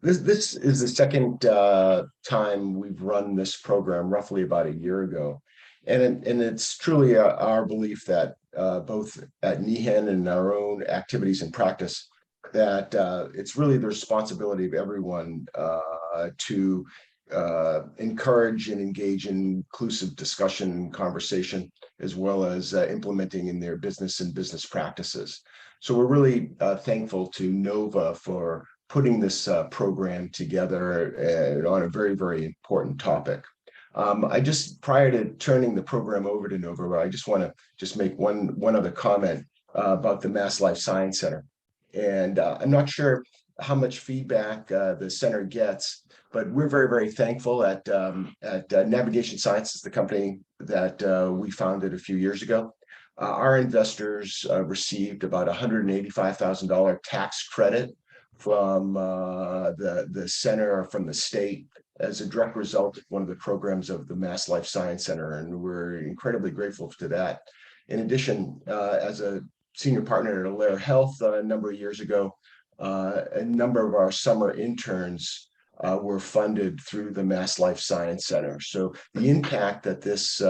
This is the second time we've run this program, roughly about a year ago. And it's truly our belief that both at NEHAN and our own activities and practice, that it's really the responsibility of everyone to encourage and engage in inclusive discussion and conversation, as well as implementing in their business and business practices. So we're really thankful to NOVA for putting this program together on a very, very important topic. Prior to turning the program over to NOVA, I just want to make one other comment about the Mass Life Science Center. And I'm not sure how much feedback the center gets, but we're very, very thankful at Navigation Sciences, the company that we founded a few years ago. Our investors received about $185,000 tax credit from the center or from the state as a direct result of one of the programs of the Mass Life Science Center, and we're incredibly grateful to that. In addition, as a senior partner at Alere Health a number of years ago, a number of our summer interns were funded through the Mass Life Science Center. So the impact that this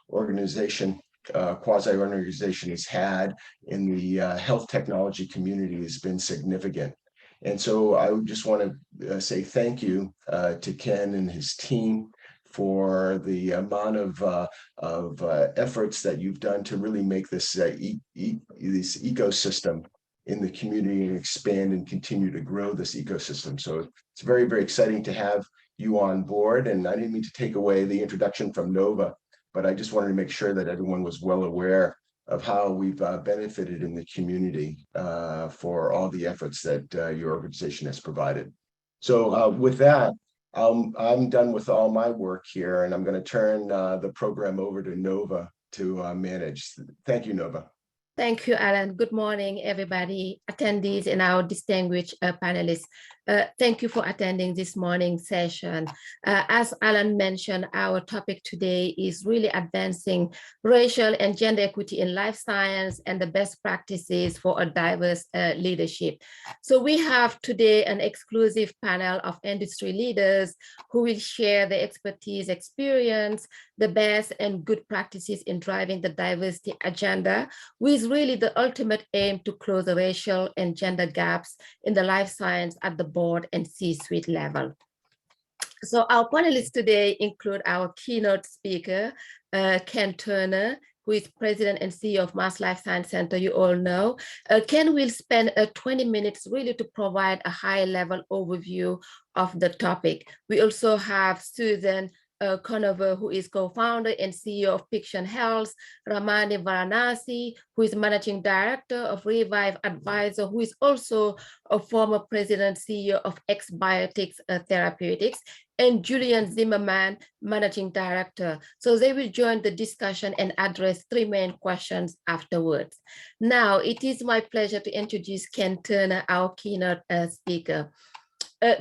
organization, quasi-organization, has had in the health technology community has been significant. And so I would just want to say thank you to Ken and his team for the amount of efforts that you've done to really make this this ecosystem in the community and expand and continue to grow this ecosystem. So it's very, very exciting to have you on board. And I didn't mean to take away the introduction from NOVA, but I just wanted to make sure that everyone was well aware of how we've benefited in the community for all the efforts that your organization has provided. So with that, I'm done with all my work here, and I'm going to turn the program over to NOVA to manage. Thank you, NOVA. Thank you, Alan. Good morning, everybody, attendees and our distinguished panelists. Thank you for attending this morning's session. As Alan mentioned, our topic today is really advancing racial and gender equity in life science and the best practices for a diverse leadership. So we have today an exclusive panel of industry leaders who will share their expertise, experience, the best and good practices in driving the diversity agenda, with really the ultimate aim to close the racial and gender gaps in the life science at the board and C-suite level. So our panelists today include our keynote speaker, Ken Turner, who is President and CEO of Mass Life Science Center, you all know. Ken will spend 20 minutes really to provide a high-level overview of the topic. We also have Susan Conover, who is co-founder and CEO of Piction Health, Ramani Varanasi, who is managing director of Revive Advisor, who is also a former president CEO of X-Biotics Therapeutics, and Julian Zimmerman, managing director. So they will join the discussion and address three main questions afterwards. Now, it is my pleasure to introduce Ken Turner, our keynote speaker.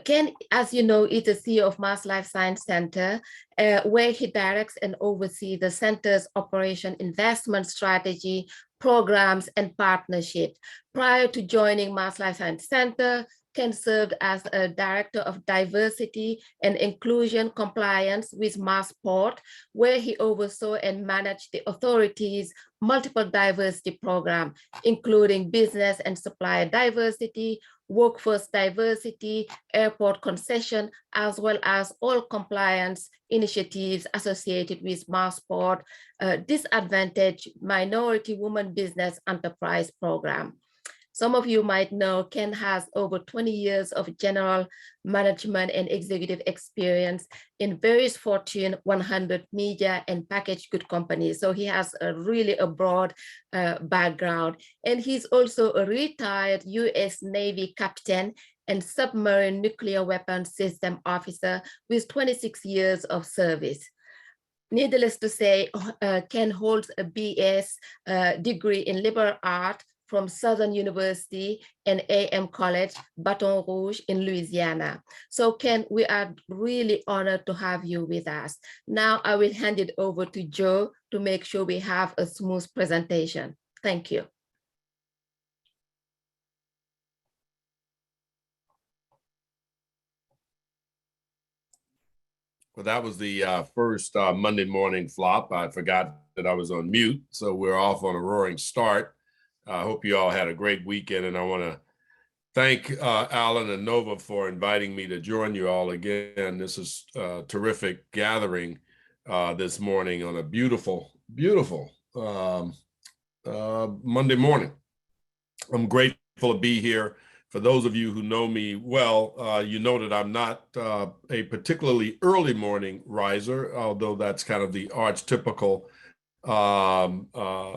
Ken, as you know, is the CEO of Mass Life Science Center, where he directs and oversees the center's operation, investment strategy, programs, and partnerships. Prior to joining Mass Life Science Center, Ken served as a director of diversity and inclusion compliance with Massport, where he oversaw and managed the authority's multiple diversity programs, including business and supplier diversity, workforce diversity, airport concession, as well as all compliance initiatives associated with Massport, disadvantaged minority women business enterprise program. Some of you might know Ken has over 20 years of general management and executive experience in various Fortune 100 media and packaged good companies. So he has really a broad background. And he's also a retired US Navy captain and submarine nuclear weapons system officer with 26 years of service. Needless to say, Ken holds a BS degree in liberal art from Southern University and AM College, Baton Rouge in Louisiana. So Ken, we are really honored to have you with us. Now I will hand it over to Joe to make sure we have a smooth presentation. Thank you. Well, that was the first Monday morning flop. I forgot that I was on mute, so we're off on a roaring start. I hope you all had a great weekend, and I want to thank Alan and Nova for inviting me to join you all again. This is a terrific gathering this morning on a beautiful, beautiful Monday morning. I'm grateful to be here. For those of you who know me well, you know that I'm not a particularly early morning riser, although that's kind of the archetypical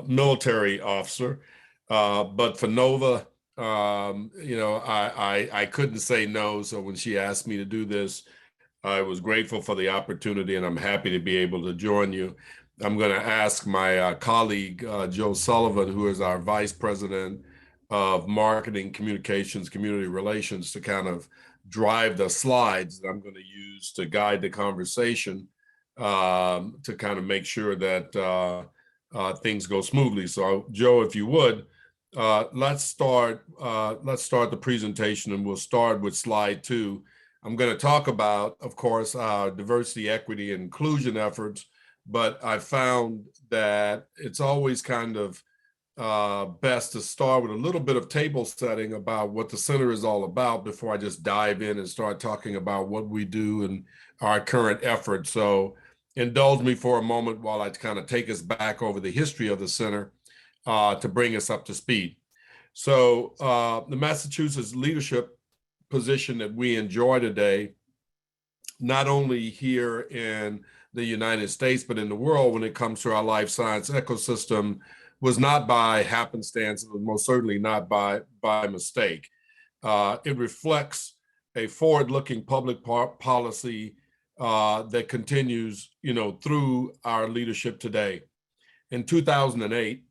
military officer. But for Nova, I couldn't say no. So when she asked me to do this, I was grateful for the opportunity, and I'm happy to be able to join you. I'm going to ask my colleague, Joe Sullivan, who is our Vice President of Marketing, Communications, Community Relations, to kind of drive the slides that I'm going to use to guide the conversation, to kind of make sure that things go smoothly. So Joe, if you would, let's start the presentation, and we'll start with slide 2. I'm going to talk about, of course, our diversity, equity, and inclusion efforts, but I found that it's always kind of best to start with a little bit of table setting about what the center is all about before I just dive in and start talking about what we do and our current efforts. So indulge me for a moment while I kind of take us back over the history of the center to bring us up to speed. So the Massachusetts leadership position that we enjoy today, not only here in the United States, but in the world when it comes to our life science ecosystem, was not by happenstance. It was most certainly not by mistake. It reflects a forward-looking public policy that continues, through our leadership today. In 2008,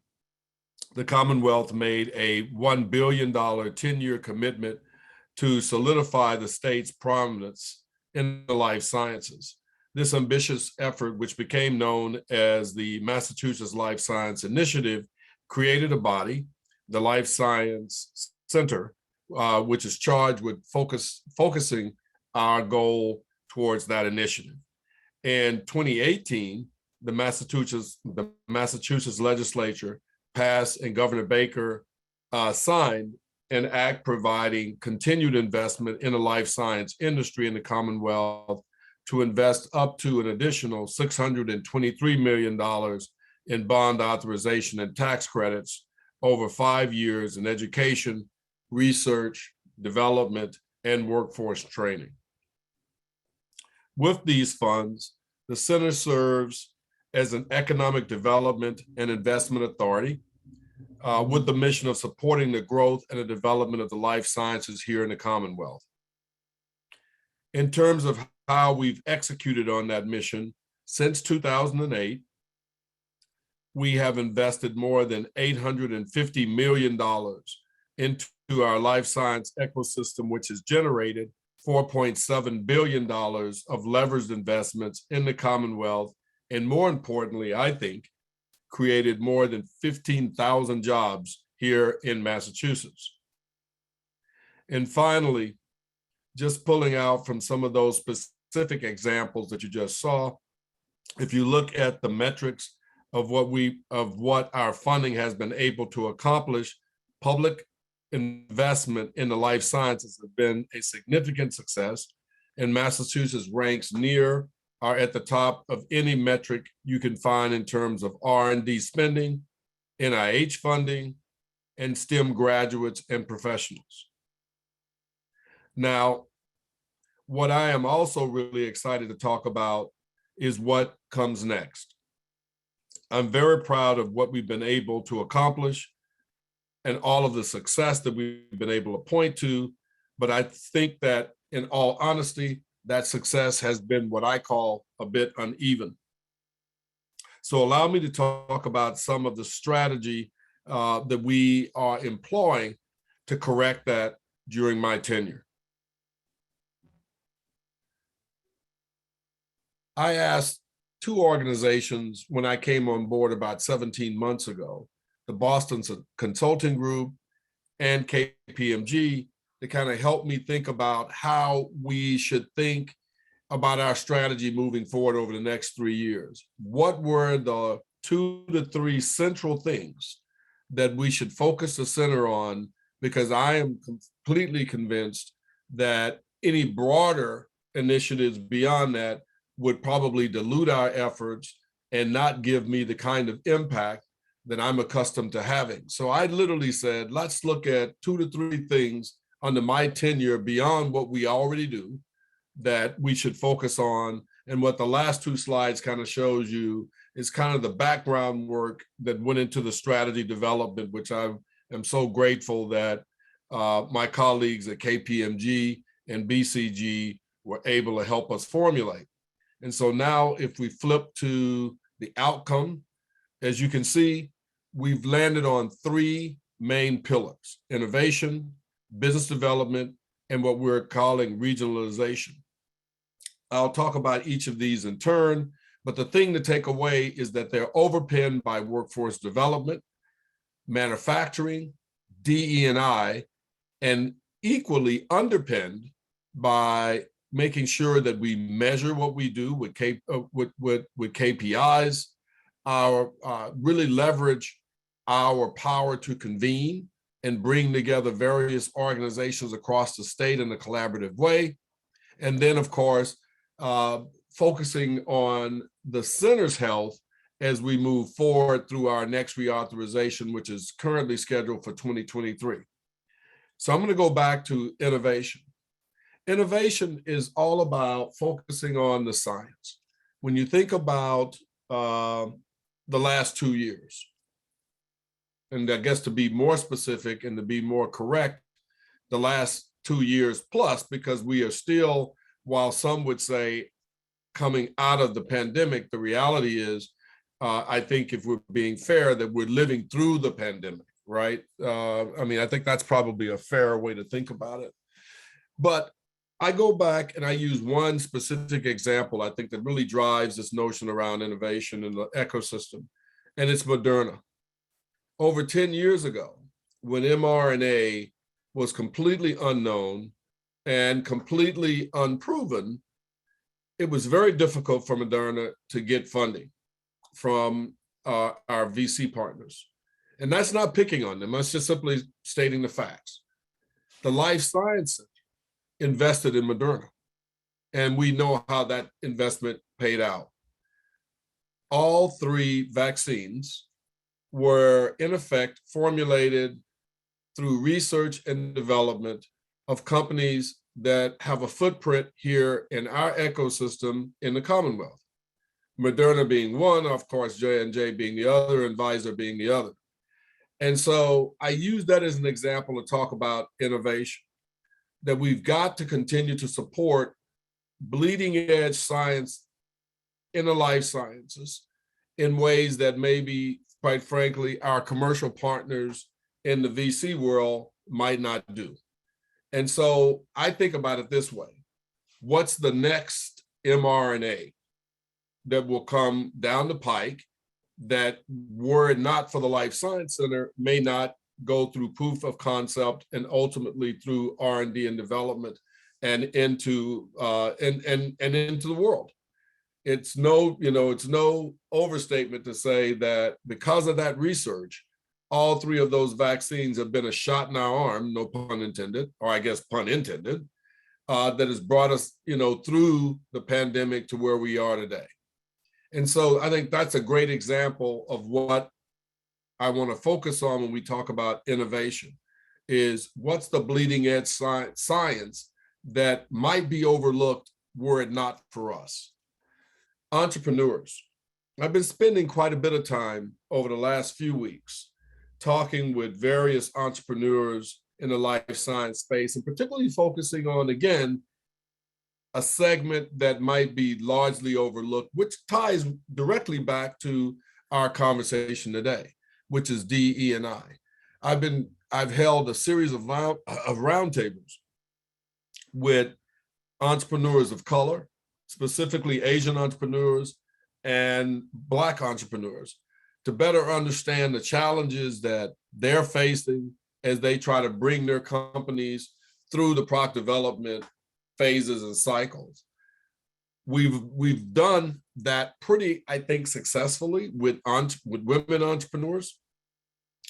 the Commonwealth made a $1 billion 10-year commitment to solidify the state's prominence in the life sciences. This ambitious effort, which became known as the Massachusetts Life Science Initiative, created a body, the Life Science Center, which is charged with focusing our goal towards that initiative. In 2018, the Massachusetts legislature passed, and Governor Baker signed an act providing continued investment in the life science industry in the Commonwealth to invest up to an additional $623 million in bond authorization and tax credits over 5 years in education, research, development, and workforce training. With these funds, the center serves as an economic development and investment authority with the mission of supporting the growth and the development of the life sciences here in the Commonwealth. In terms of how we've executed on that mission, since 2008, we have invested more than $850 million into our life science ecosystem, which has generated $4.7 billion of leveraged investments in the Commonwealth. And more importantly, I think, created more than 15,000 jobs here in Massachusetts. And finally, just pulling out from some of those specific examples that you just saw, if you look at the metrics of what our funding has been able to accomplish, public investment in the life sciences have been a significant success, and Massachusetts ranks near or at the top of any metric you can find in terms of R&D spending, NIH funding, and STEM graduates and professionals. Now, what I am also really excited to talk about is what comes next. I'm very proud of what we've been able to accomplish and all of the success that we've been able to point to, but I think that in all honesty, that success has been what I call a bit uneven. So allow me to talk about some of the strategy that we are employing to correct that during my tenure. I asked two organizations when I came on board about 17 months ago, the Boston Consulting Group and KPMG, to kind of help me think about how we should think about our strategy moving forward over the next 3 years. What were the 2 to 3 central things that we should focus the center on? Because I am completely convinced that any broader initiatives beyond that would probably dilute our efforts and not give me the kind of impact that I'm accustomed to having. So I literally said, let's look at 2 to 3 things under my tenure beyond what we already do that we should focus on. And what the last 2 slides kind of shows you is kind of the background work that went into the strategy development, which I am so grateful that my colleagues at KPMG and BCG were able to help us formulate. And so now if we flip to the outcome, as you can see, we've landed on 3 main pillars: innovation, business development, and what we're calling regionalization. I'll talk about each of these in turn, but the thing to take away is that they're overpinned by workforce development, manufacturing, DE&I, and equally underpinned by making sure that we measure what we do with KPIs, really leverage our power to convene and bring together various organizations across the state in a collaborative way. And then, of course, focusing on the center's health as we move forward through our next reauthorization, which is currently scheduled for 2023. So I'm going to go back to innovation. Innovation is all about focusing on the science. When you think about the last 2 years, and I guess to be more specific and to be more correct, the last 2 years plus, because we are still, while some would say coming out of the pandemic, the reality is, I think if we're being fair, that we're living through the pandemic, right? I mean, I think that's probably a fair way to think about it. But I go back and I use one specific example, I think, that really drives this notion around innovation in the ecosystem, and it's Moderna. Over 10 years ago, when mRNA was completely unknown and completely unproven, it was very difficult for Moderna to get funding from our VC partners. And that's not picking on them, that's just simply stating the facts. The life sciences invested in Moderna, and we know how that investment paid out. All 3 vaccines were in effect formulated through research and development of companies that have a footprint here in our ecosystem in the Commonwealth. Moderna being one, of course, J&J being the other, and Pfizer being the other. And so I use that as an example to talk about innovation, that we've got to continue to support bleeding edge science in the life sciences in ways that maybe, quite frankly, our commercial partners in the VC world might not do. And so I think about it this way: what's the next mRNA that will come down the pike that, were it not for the Life Science Center, may not go through proof of concept and ultimately through R&D and development and into into the world? It's no overstatement to say that because of that research, all 3 of those vaccines have been a shot in our arm, no pun intended, or I guess pun intended, that has brought us, through the pandemic to where we are today. And so I think that's a great example of what I want to focus on when we talk about innovation, is what's the bleeding edge science that might be overlooked were it not for us. Entrepreneurs. I've been spending quite a bit of time over the last few weeks talking with various entrepreneurs in the life science space, and particularly focusing on, again, a segment that might be largely overlooked, which ties directly back to our conversation today, which is DE&I. I've held a series of roundtables with entrepreneurs of color, specifically Asian entrepreneurs and Black entrepreneurs, to better understand the challenges that they're facing as they try to bring their companies through the product development phases and cycles. we've done that pretty, I think, successfully with women entrepreneurs,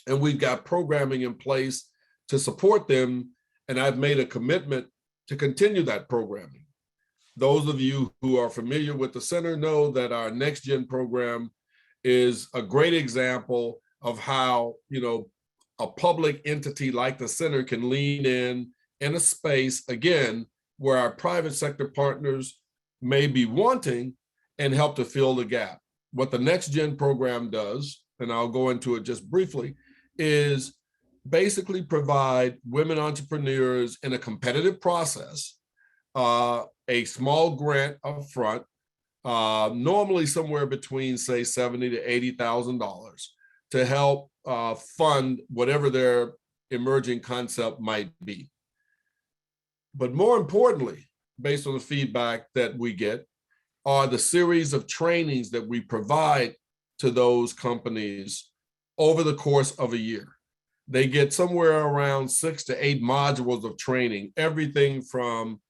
and we've got programming in place to support them. And I've made a commitment to continue that programming. Those of you who are familiar with the center know that our Next Gen program is a great example of how, a public entity like the center can lean in a space, again, where our private sector partners may be wanting and help to fill the gap. What the Next Gen program does, and I'll go into it just briefly, is basically provide women entrepreneurs in a competitive process a small grant up front, normally somewhere between, say, $70,000 to $80,000, to help fund whatever their emerging concept might be. But more importantly, based on the feedback that we get, are the series of trainings that we provide to those companies over the course of a year. They get somewhere around 6 to 8 modules of training, everything from,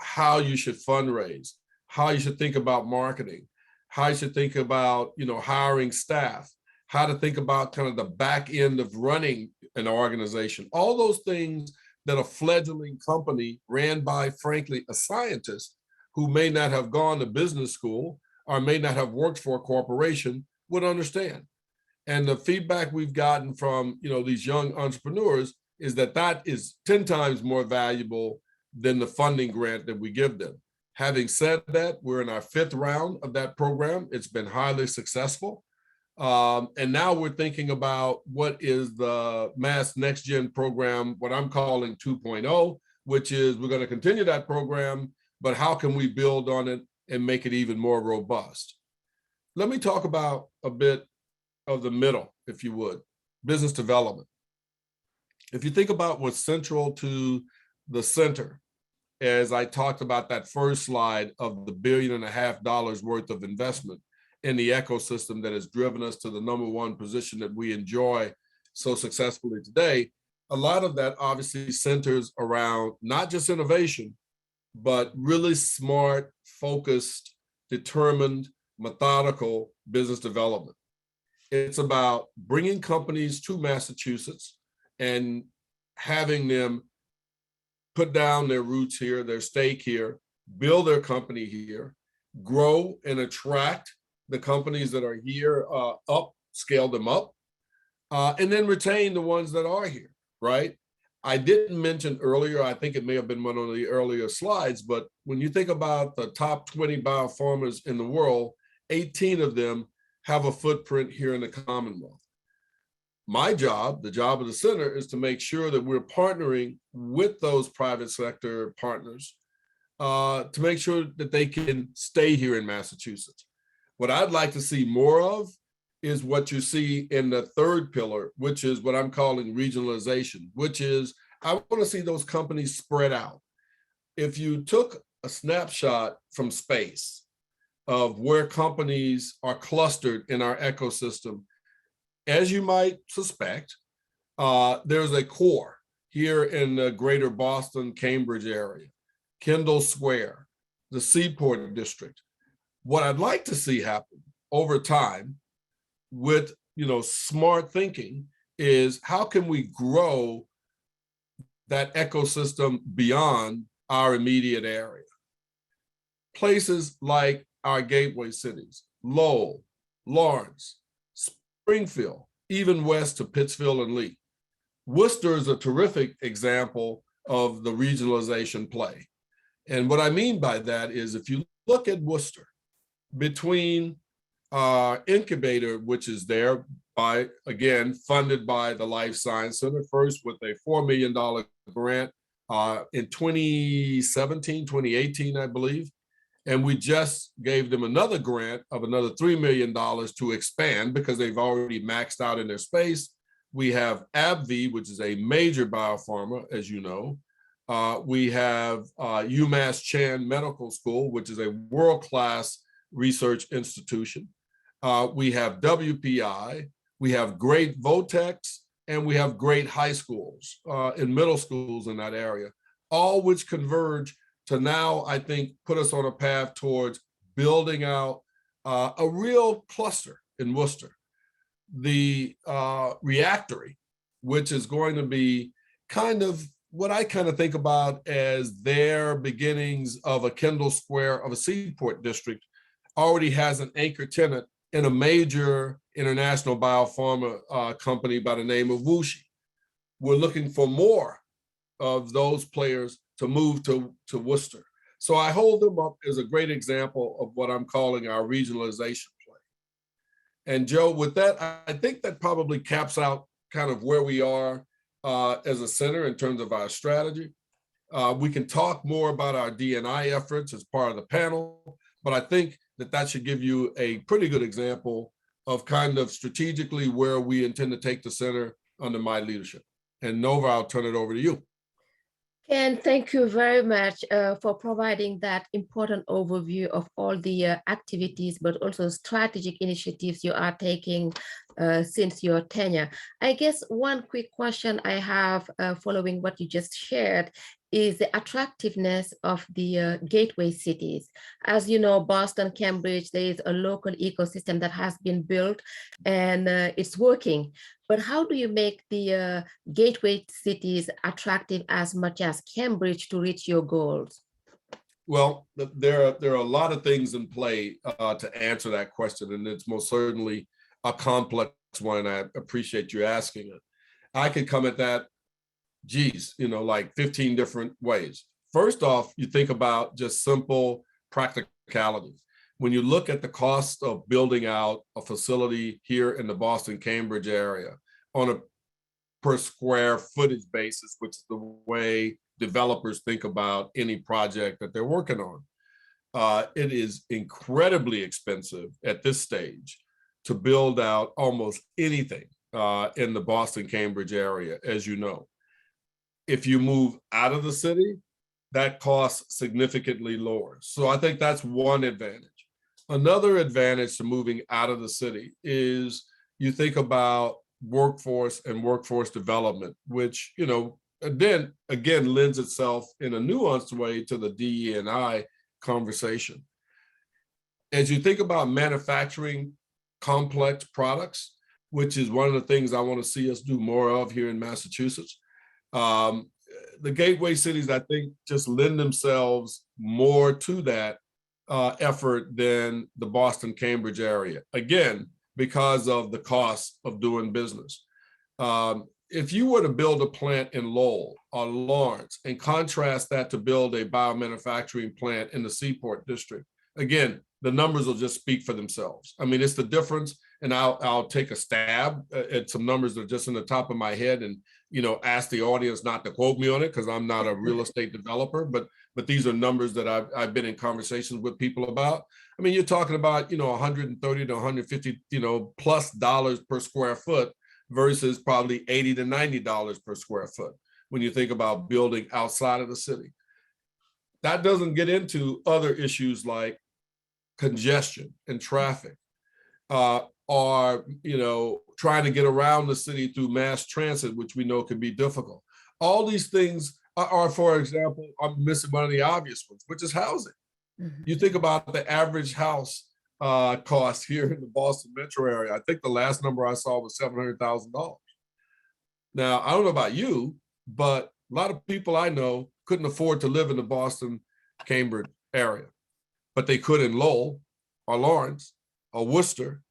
how you should fundraise, how you should think about marketing, how you should think about, hiring staff, how to think about kind of the back end of running an organization, all those things that a fledgling company ran by, frankly, a scientist who may not have gone to business school or may not have worked for a corporation would understand. And the feedback we've gotten from, these young entrepreneurs is that that is 10 times more valuable than the funding grant that we give them. Having said that, we're in our 5th round of that program. It's been highly successful. And now we're thinking about what is the Mass Next Gen program, what I'm calling 2.0, which is we're going to continue that program, but how can we build on it and make it even more robust? Let me talk about a bit of the middle, if you would, business development. If you think about what's central to the center, as I talked about that first slide of the $1.5 billion worth of investment in the ecosystem that has driven us to the #1 position that we enjoy so successfully today, a lot of that obviously centers around not just innovation, but really smart, focused, determined, methodical business development. It's about bringing companies to Massachusetts and having them put down their roots here, their stake here, build their company here, grow and attract the companies that are here up, scale them up, and then retain the ones that are here, right? I didn't mention earlier, I think it may have been one of the earlier slides, but when you think about the top 20 biopharmas in the world, 18 of them have a footprint here in the Commonwealth. My job, the job of the center, is to make sure that we're partnering with those private sector partners to make sure that they can stay here in Massachusetts. What I'd like to see more of is what you see in the 3rd pillar, which is what I'm calling regionalization, which is I want to see those companies spread out. If you took a snapshot from space of where companies are clustered in our ecosystem, as you might suspect, there's a core here in the greater Boston, Cambridge area, Kendall Square, the Seaport District. What I'd like to see happen over time with smart thinking is how can we grow that ecosystem beyond our immediate area? Places like our gateway cities, Lowell, Lawrence, Springfield, even west to Pittsfield and Lee. Worcester is a terrific example of the regionalization play. And what I mean by that is if you look at Worcester, between our incubator, which is there by, again, funded by the Life Science Center, first with a $4 million grant in 2017, 2018, I believe. And we just gave them another grant of another $3 million to expand because they've already maxed out in their space. We have AbbVie, which is a major biopharma, as you know. We have UMass Chan Medical School, which is a world-class research institution. We have WPI, we have great Votex, and we have great high schools and middle schools in that area, all which converge to now, I think, put us on a path towards building out a real cluster in Worcester. The Reactory, which is going to be kind of what I kind of think about as their beginnings of a Kendall Square of a seaport district, already has an anchor tenant in a major international biopharma company by the name of WuXi. We're looking for more of those players to move to Worcester. So I hold them up as a great example of what I'm calling our regionalization play. And Joe, with that, I think that probably caps out kind of where we are as a center in terms of our strategy. We can talk more about our D&I efforts as part of the panel, but I think that should give you a pretty good example of kind of strategically where we intend to take the center under my leadership. And Nova, I'll turn it over to you. Ken, thank you very much for providing that important overview of all the activities, but also strategic initiatives you are taking since your tenure. I guess one quick question I have following what you just shared is the attractiveness of the gateway cities. As you know, Boston, Cambridge, there is a local ecosystem that has been built and it's working. But how do you make the gateway cities attractive as much as Cambridge to reach your goals? Well, there are a lot of things in play to answer that question, and it's most certainly a complex one, and I appreciate you asking it. I could come at that, like 15 different ways. First off, you think about just simple practicalities. When you look at the cost of building out a facility here in the Boston, Cambridge area on a per square footage basis, which is the way developers think about any project that they're working on, it is incredibly expensive at this stage to build out almost anything in the Boston, Cambridge area, as you know. If you move out of the city, that costs significantly lower. So I think that's one advantage. Another advantage to moving out of the city is you think about workforce and workforce development, which, again lends itself in a nuanced way to the DE&I conversation. As you think about manufacturing complex products, which is one of the things I want to see us do more of here in Massachusetts, the gateway cities, I think, just lend themselves more to that effort than the Boston, Cambridge area. Again, because of the cost of doing business. If you were to build a plant in Lowell or Lawrence and contrast that to build a biomanufacturing plant in the Seaport District, again, the numbers will just speak for themselves. I mean, it's the difference, and I'll take a stab at some numbers that are just in the top of my head and, ask the audience not to quote me on it because I'm not a real estate developer, but these are numbers that I've been in conversations with people about. I mean, you're talking about, $130 to $150, plus dollars per square foot versus probably $80 to $90 per square foot when you think about building outside of the city. That doesn't get into other issues like congestion and traffic, or, trying to get around the city through mass transit, which we know can be difficult. All these things are, for example, I'm missing one of the obvious ones, which is housing. Mm-hmm. You think about the average house cost here in the Boston metro area. I think the last number I saw was $700,000. Now, I don't know about you, but a lot of people I know couldn't afford to live in the Boston, Cambridge area, but they could in Lowell or Lawrence or Worcester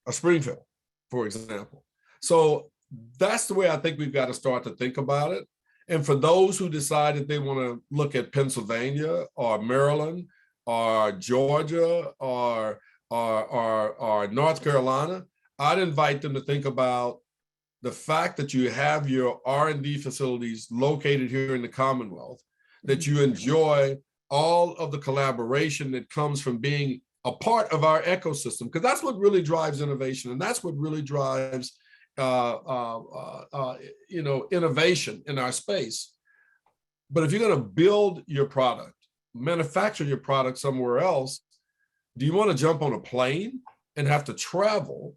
or Springfield, for example. So that's the way I think we've got to start to think about it. And for those who decide that they want to look at Pennsylvania or Maryland or Georgia or North Carolina, I'd invite them to think about the fact that you have your R&D facilities located here in the Commonwealth, that you enjoy all of the collaboration that comes from being a part of our ecosystem, because that's what really drives innovation, and that's what really drives innovation in our space. But if you're going to build your product, manufacture your product somewhere else, do you want to jump on a plane and have to travel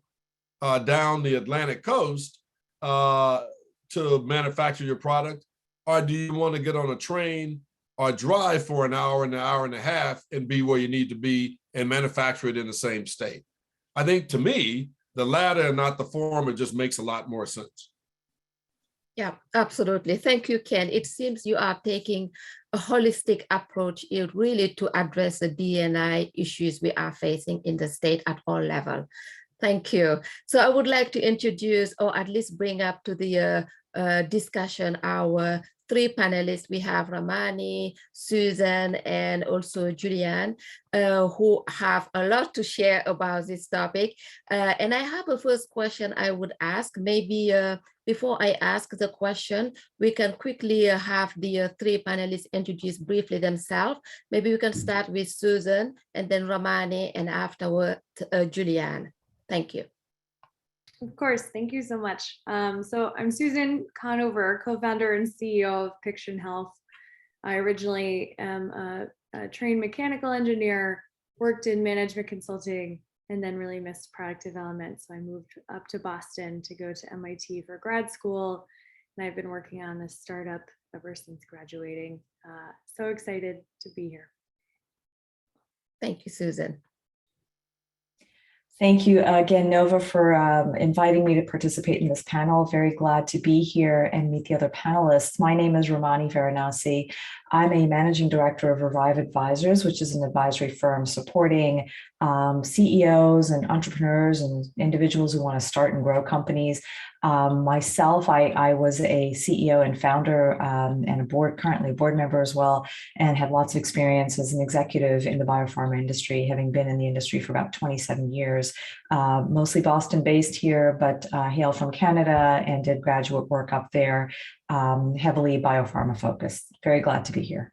down the Atlantic coast to manufacture your product? Or do you want to get on a train or drive for an hour and a half and be where you need to be and manufacture it in the same state. I think to me, the latter and not the former just makes a lot more sense. Yeah, absolutely. Thank you, Ken. It seems you are taking a holistic approach here really to address the D&I issues we are facing in the state at all levels. Thank you. So I would like to introduce, or at least bring up to the discussion, our three panelists. We have Ramani, Susan, and also Julianne, who have a lot to share about this topic. And I have a first question I would ask. Maybe before I ask the question, we can quickly have the three panelists introduce briefly themselves. Maybe we can start with Susan, and then Ramani, and afterward, Julianne. Thank you. Of course, thank you so much. So I'm Susan Conover, co-founder and CEO of Piction Health. I originally am a trained mechanical engineer, worked in management consulting, and then really missed product development. So I moved up to Boston to go to MIT for grad school. And I've been working on this startup ever since graduating. So excited to be here. Thank you, Susan. Thank you again, Nova, for inviting me to participate in this panel. Very glad to be here and meet the other panelists. My name is Ramani Varanasi. I'm a managing director of Revive Advisors, which is an advisory firm supporting CEOs and entrepreneurs and individuals who want to start and grow companies. Myself, I was a CEO and founder and currently a board member as well, and have lots of experience as an executive in the biopharma industry, having been in the industry for about 27 years, mostly Boston-based here, but hail from Canada and did graduate work up there, heavily biopharma focused. Very glad to be here.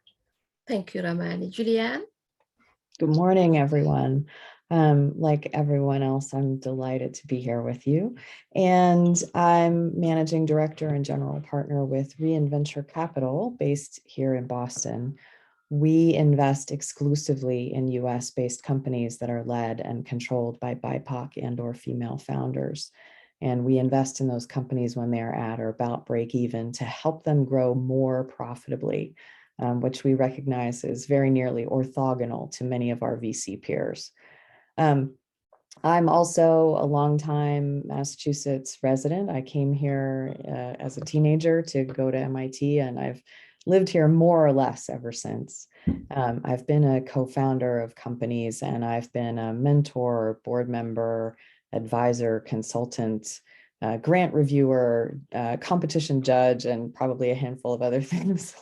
Thank you, Ramani. Julianne? Good morning, everyone. Like everyone else, I'm delighted to be here with you. And I'm managing director and general partner with Reinventure Capital, based here in Boston. We invest exclusively in US-based companies that are led and controlled by BIPOC and/or female founders. And we invest in those companies when they're at or about break even to help them grow more profitably, which we recognize is very nearly orthogonal to many of our VC peers. I'm also a longtime Massachusetts resident. I came here as a teenager to go to MIT, and I've lived here more or less ever since. I've been a co-founder of companies, and I've been a mentor, board member, advisor, consultant, grant reviewer, competition judge, and probably a handful of other things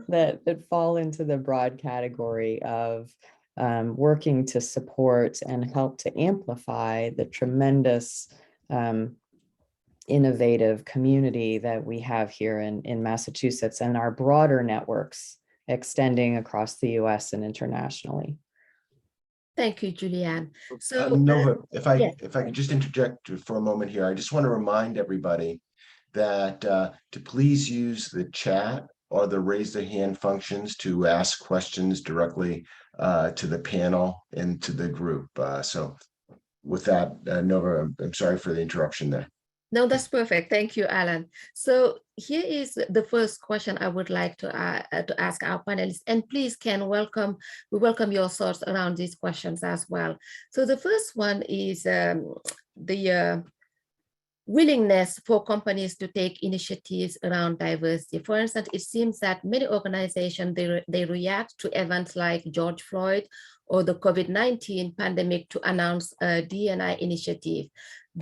that fall into the broad category of working to support and help to amplify the tremendous innovative community that we have here in Massachusetts and our broader networks extending across the US and internationally. Thank you, Julianne. So Nova, if I yes. could just interject for a moment here, I just want to remind everybody that to please use the chat or the raise the hand functions to ask questions directly to the panel and to the group. So with that, Nova, I'm sorry for the interruption there. No, that's perfect. Thank you, Alan. So here is the first question I would like to ask our panelists. And please, Ken, we welcome your thoughts around these questions as well. So the first one is the willingness for companies to take initiatives around diversity. For instance, it seems that many organizations, they react to events like George Floyd or the COVID-19 pandemic to announce a D&I initiative.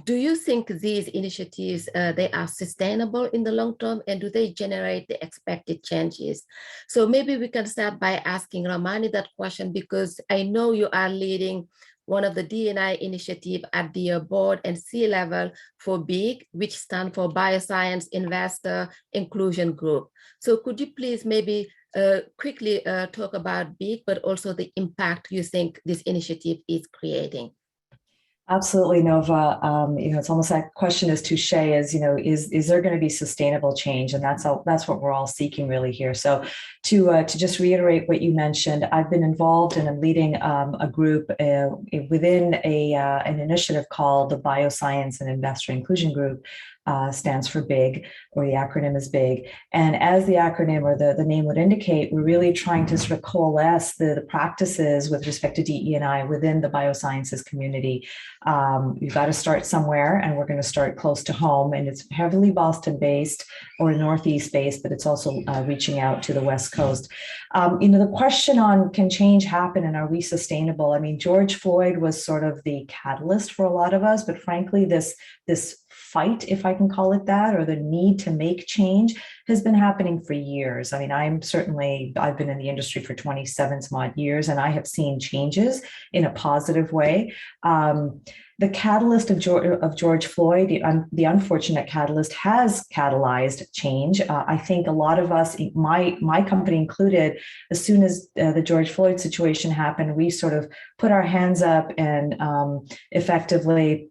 Do you think these initiatives, they are sustainable in the long term, and do they generate the expected changes? So maybe we can start by asking Ramani that question, because I know you are leading one of the D&I initiative at the board and C-level for BIG, which stands for Bioscience Investor Inclusion Group. So could you please maybe quickly talk about BIG, but also the impact you think this initiative is creating? Absolutely, Nova. It's almost that question is touche, is there going to be sustainable change? And that's what we're all seeking really here. So to just reiterate what you mentioned, I've been involved and I'm leading a group within an initiative called the Bioscience and Investor Inclusion Group, stands for BIG, or the acronym is BIG. And as the acronym or the name would indicate, we're really trying to sort of coalesce the practices with respect to DE&I within the biosciences community. You've got to start somewhere, and we're going to start close to home. And it's heavily Boston-based or Northeast-based, but it's also reaching out to the West Coast. The question on can change happen and are we sustainable? I mean, George Floyd was sort of the catalyst for a lot of us, but frankly, this fight, if I can call it that, or the need to make change has been happening for years. I mean, I've been in the industry for 27 some odd years, and I have seen changes in a positive way. The catalyst of George Floyd, the unfortunate catalyst, has catalyzed change. I think a lot of us, my company included, as soon as the George Floyd situation happened, we sort of put our hands up and effectively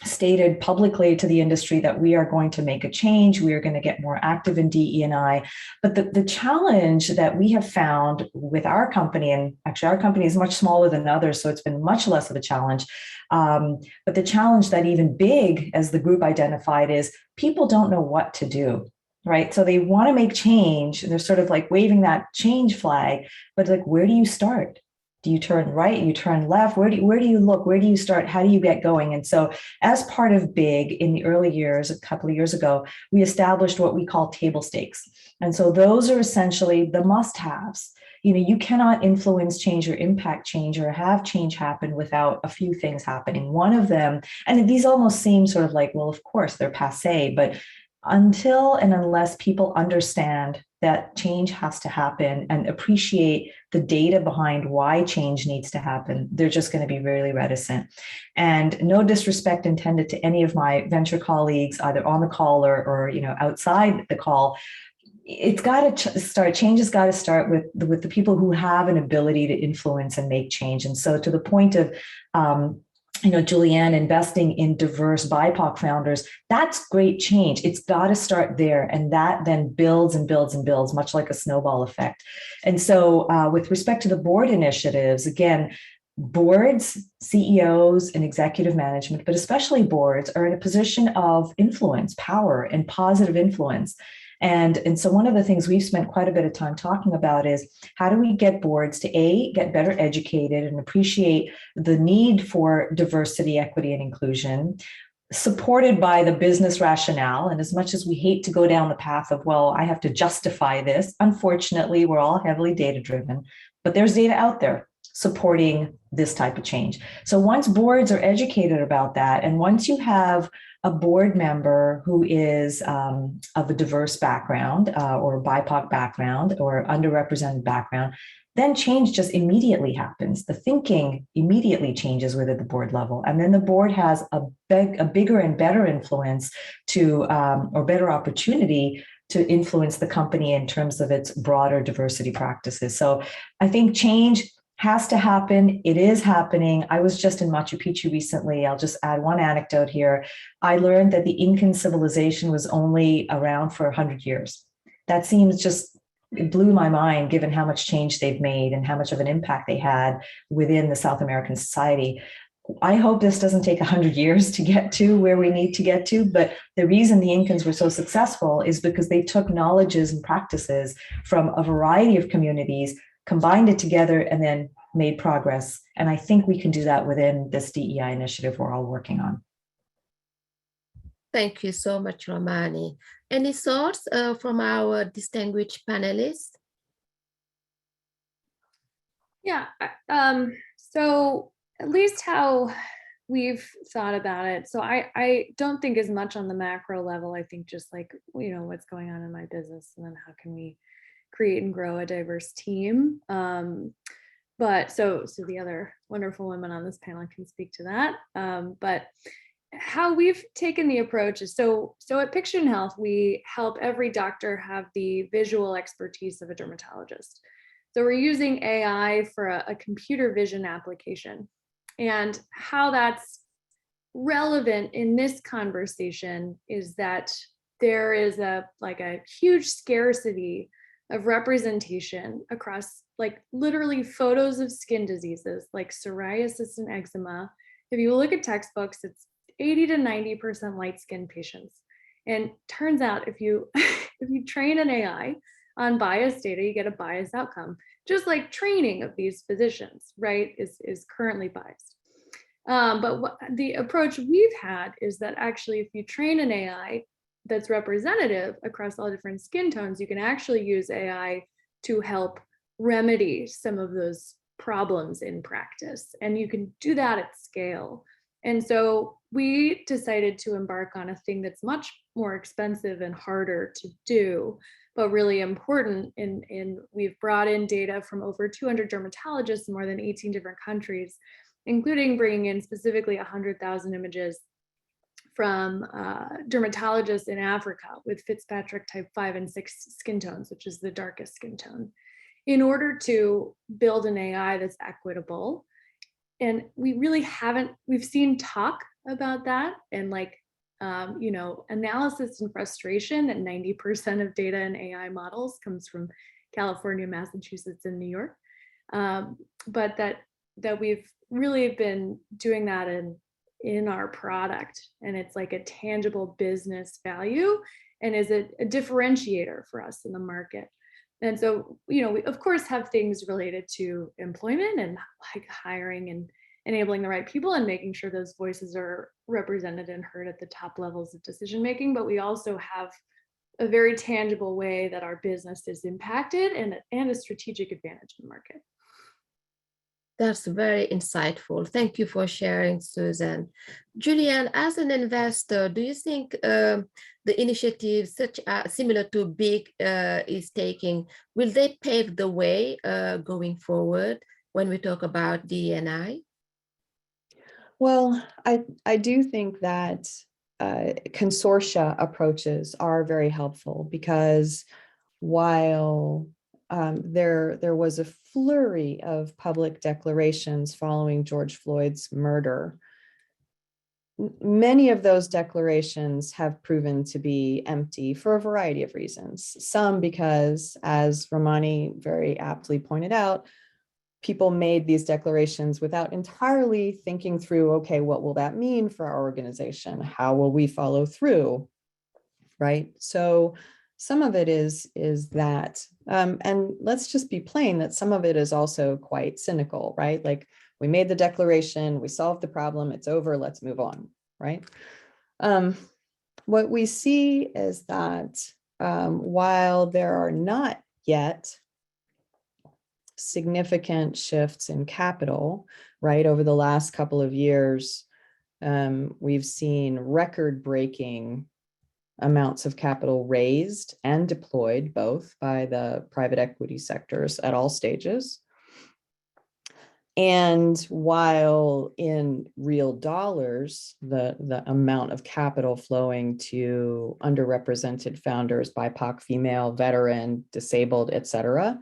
stated publicly to the industry that we are going to make a change. We are going to get more active in DE&I. But the challenge that we have found with our company, and actually our company is much smaller than others, so it's been much less of a challenge. But the challenge that even BIG, as the group identified, is people don't know what to do. Right. So they want to make change. They're sort of like waving that change flag, but like, where do you start? Do you turn right? You turn left? Where do you look? Where do you start? How do you get going? And so as part of BIG in the early years, a couple of years ago, we established what we call table stakes. And so those are essentially the must-haves. You cannot influence change or impact change or have change happen without a few things happening. One of them, and these almost seem sort of like, well, of course, they're passé, but until and unless people understand that change has to happen and appreciate the data behind why change needs to happen, they're just going to be really reticent. And no disrespect intended to any of my venture colleagues, either on the call or outside the call. It's got to start. Change has got to start with the people who have an ability to influence and make change. And so, to the point of Julianne investing in diverse BIPOC founders, that's great change. It's got to start there. And that then builds and builds and builds, much like a snowball effect. And so with respect to the board initiatives, again, boards, CEOs, and executive management, but especially boards, are in a position of influence, power, and positive influence. And so one of the things we've spent quite a bit of time talking about is how do we get boards to get better educated and appreciate the need for diversity, equity, and inclusion, supported by the business rationale. And as much as we hate to go down the path of, well, I have to justify this, unfortunately, we're all heavily data-driven, but there's data out there supporting this type of change. So once boards are educated about that, and once you have a board member who is of a diverse background or BIPOC background or underrepresented background, then change just immediately happens. The thinking immediately changes within the board level. And then the board has a bigger and better influence or better opportunity to influence the company in terms of its broader diversity practices. So I think change has to happen. It is happening. I was just in Machu Picchu recently. I'll just add one anecdote here. I learned that the Incan civilization was only around for 100 years. That seems it blew my mind given how much change they've made and how much of an impact they had within the South American society. I hope this doesn't take 100 years to get to where we need to get to, but the reason the Incans were so successful is because they took knowledges and practices from a variety of communities, combined it together, and then made progress. And I think we can do that within this DEI initiative we're all working on. Thank you so much, Romani. Any thoughts from our distinguished panelists? Yeah, so at least how we've thought about it. So I don't think as much on the macro level. I think just like, what's going on in my business, and then how can we create and grow a diverse team. But so the other wonderful women on this panel can speak to that. But how we've taken the approach is so at Picture Health, we help every doctor have the visual expertise of a dermatologist. So we're using AI for a computer vision application, and how that's relevant in this conversation is that there is a huge scarcity of representation across literally photos of skin diseases like psoriasis and eczema. If you look at textbooks, it's 80 to 90% light skinned patients. And turns out if you if you train an AI on biased data, you get a biased outcome, just like training of these physicians, right, is currently biased. But the approach we've had is that actually if you train an AI that's representative across all different skin tones, you can actually use AI to help remedy some of those problems in practice. And you can do that at scale. And so we decided to embark on a thing that's much more expensive and harder to do, but really important. In we've brought in data from over 200 dermatologists in more than 18 different countries, including bringing in specifically 100,000 images from dermatologists in Africa with Fitzpatrick type 5 and 6 skin tones, which is the darkest skin tone, in order to build an AI that's equitable. And we really haven't, we've seen talk about that and like, you know, analysis and frustration that 90% of data in AI models comes from California, Massachusetts, and New York. But that we've really been doing that in our product, and it's like a tangible business value and is a differentiator for us in the market. And so, you know, we of course have things related to employment and like hiring and enabling the right people and making sure those voices are represented and heard at the top levels of decision making. But we also have a very tangible way that our business is impacted and a strategic advantage in the market. That's very insightful. Thank you for sharing, Susan. Julianne, as an investor, do you think the initiatives similar to Big is taking, will they pave the way going forward when we talk about D&I? Well, I do think that consortia approaches are very helpful, because while there was a flurry of public declarations following George Floyd's murder, many of those declarations have proven to be empty for a variety of reasons. Some because, as Ramani very aptly pointed out, people made these declarations without entirely thinking through, okay, what will that mean for our organization? How will we follow through, right? So some of it is that, and let's just be plain that some of it is also quite cynical, right? Like, we made the declaration, we solved the problem, it's over, let's move on, right? What we see is that while there are not yet significant shifts in capital, right, over the last couple of years, we've seen record-breaking amounts of capital raised and deployed, both by the private equity sectors at all stages. And while in real dollars, the amount of capital flowing to underrepresented founders, BIPOC, female, veteran, disabled, et cetera,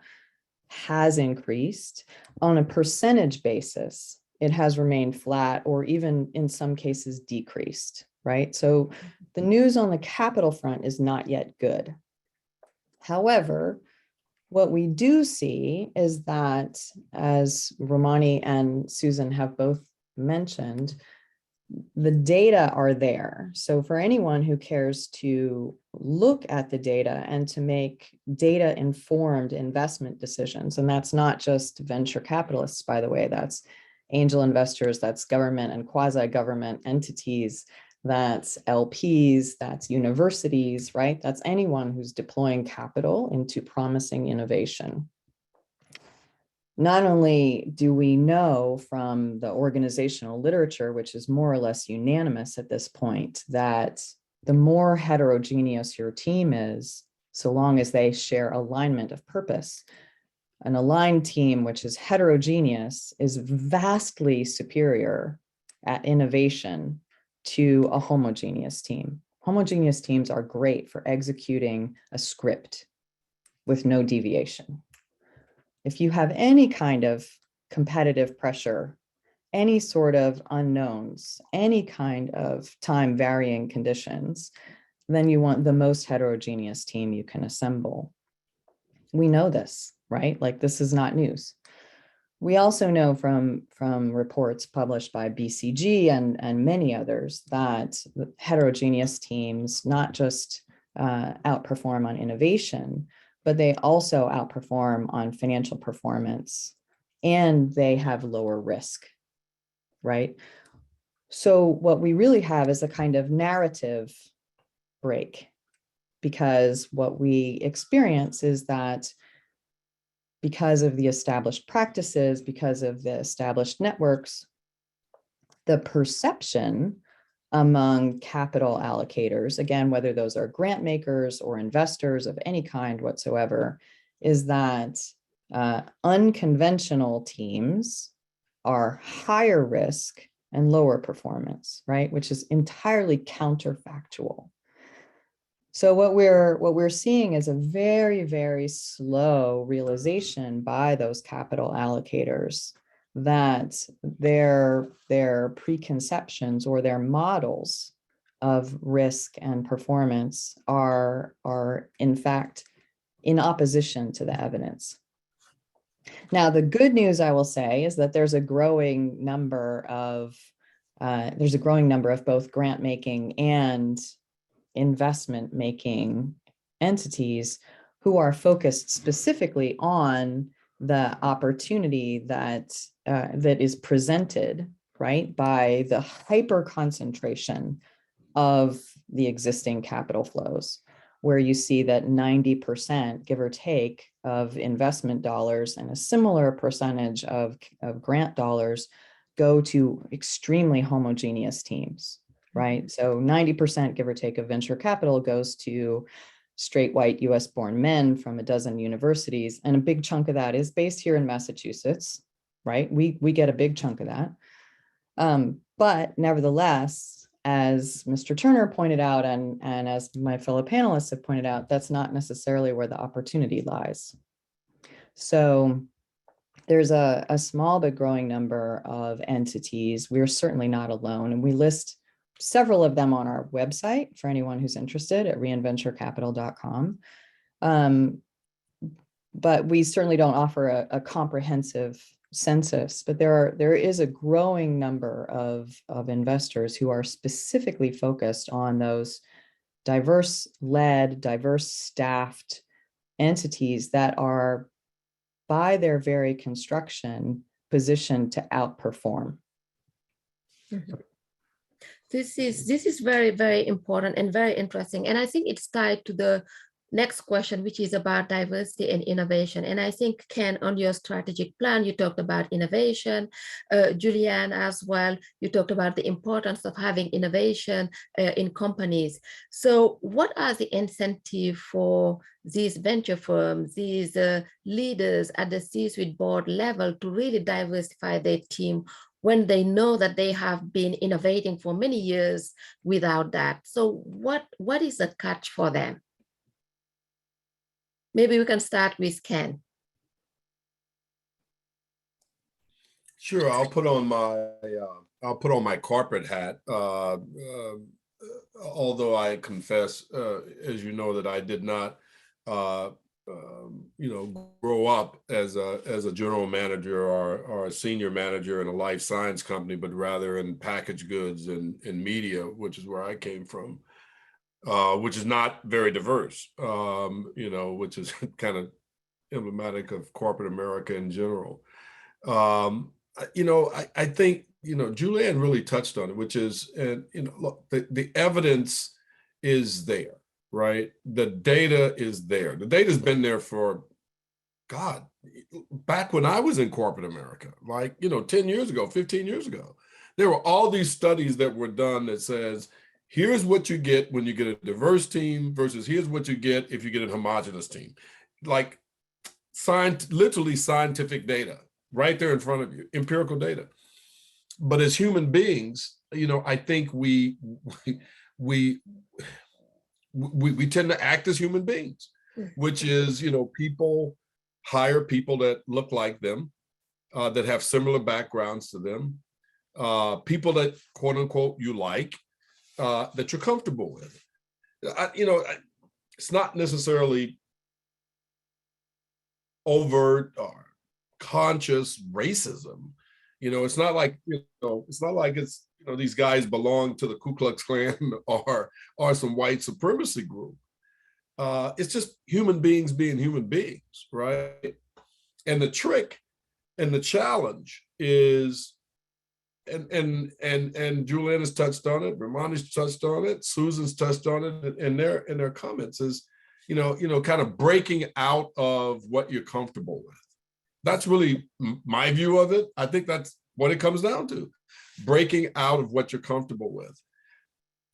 has increased, on a percentage basis, it has remained flat or even in some cases decreased, right? So the news on the capital front is not yet good. However, what we do see is that, as Ramani and Susan have both mentioned, the data are there. So for anyone who cares to look at the data and to make data-informed investment decisions, and that's not just venture capitalists, by the way, that's angel investors, that's government and quasi-government entities, that's LPs, that's universities, right? That's anyone who's deploying capital into promising innovation. Not only do we know from the organizational literature, which is more or less unanimous at this point, that the more heterogeneous your team is, so long as they share alignment of purpose, an aligned team which is heterogeneous is vastly superior at innovation to a homogeneous team. Homogeneous teams are great for executing a script with no deviation. If you have any kind of competitive pressure, any sort of unknowns, any kind of time varying conditions, then you want the most heterogeneous team you can assemble. We know this, right? Like, this is not news. we also know from reports published by BCG and many others that heterogeneous teams not just outperform on innovation, but they also outperform on financial performance, and they have lower risk, right? So what we really have is a kind of narrative break, because what we experience is that because of the established practices, because of the established networks, the perception among capital allocators, again, whether those are grant makers or investors of any kind whatsoever, is that unconventional teams are higher risk and lower performance, right? Which is entirely counterfactual. So what we're seeing is a very, very slow realization by those capital allocators that their preconceptions or their models of risk and performance are in fact in opposition to the evidence. Now, the good news, I will say, is that there's a growing number of both grant making and investment making entities who are focused specifically on the opportunity that is presented, right, by the hyper concentration of the existing capital flows, where you see that 90%, give or take, of investment dollars and a similar percentage of grant dollars go to extremely homogeneous teams, right? So 90%, give or take, of venture capital goes to straight white US born men from a dozen universities. And a big chunk of that is based here in Massachusetts, right? We get a big chunk of that. But nevertheless, as Mr. Turner pointed out, and as my fellow panelists have pointed out, that's not necessarily where the opportunity lies. So there's a small but growing number of entities. We're certainly not alone, and we list several of them on our website for anyone who's interested at reinventurecapital.com. But we certainly don't offer a comprehensive census, but there is a growing number of investors who are specifically focused on those diverse-led, diverse-staffed entities that are, by their very construction, positioned to outperform. Mm-hmm. This is very, very important and very interesting. And I think it's tied to the next question, which is about diversity and innovation. And I think, Ken, on your strategic plan, you talked about innovation. Julianne as well, you talked about the importance of having innovation in companies. So what are the incentives for these venture firms, these leaders at the C-suite board level to really diversify their team when they know that they have been innovating for many years without that? So what is the catch for them? Maybe we can start with Ken. Sure, I'll put on my corporate hat. Although I confess, as you know, that I did not, grow up as a general manager or a senior manager in a life science company, but rather in packaged goods and in media, which is where I came from. Which is not very diverse, which is kind of emblematic of corporate America in general. I think, Julianne really touched on it, which is, look, the evidence is there, right? The data is there. The data's been there for, God, back when I was in corporate America, 10 years ago, 15 years ago, there were all these studies that were done that says, here's what you get when you get a diverse team versus here's what you get if you get a homogenous team. Like literally scientific data right there in front of you, empirical data. But as human beings, I think we tend to act as human beings, which is, people hire people that look like them, that have similar backgrounds to them, people that quote unquote you like, that you're comfortable with. It's not necessarily overt or conscious racism. It's not like, it's not like it's, these guys belong to the Ku Klux Klan or some white supremacy group. It's just human beings being human beings, right? And the trick and the challenge is, and Julian has touched on it, Romani's touched on it, Susan's touched on it in their comments, is kind of breaking out of what you're comfortable with. That's really my view of it. I think that's what it comes down to, breaking out of what you're comfortable with.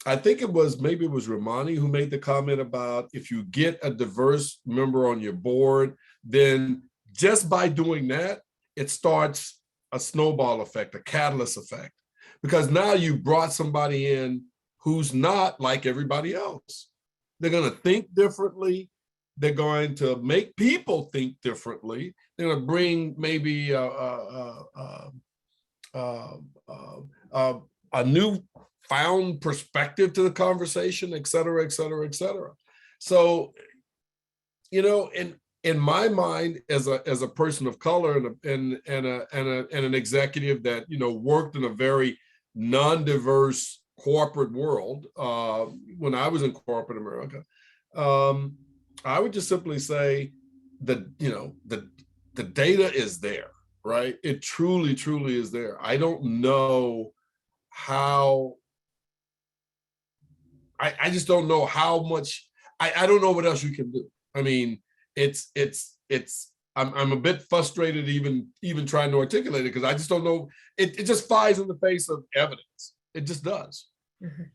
I think maybe it was Romani who made the comment about if you get a diverse member on your board, then just by doing that, it starts a snowball effect, a catalyst effect, because now you brought somebody in who's not like everybody else. They're going to think differently. They're going to make people think differently. They're going to bring maybe a new found perspective to the conversation, et cetera, et cetera, et cetera. So, in my mind, as a person of color and an executive that worked in a very non-diverse corporate world when I was in corporate America, I would just simply say that the data is there, right? It truly, truly is there. I don't know how. I just don't know how much. I don't know what else you can do. I mean, I'm a bit frustrated even trying to articulate it, because I just don't know. It just flies in the face of evidence. It just does. Mhm.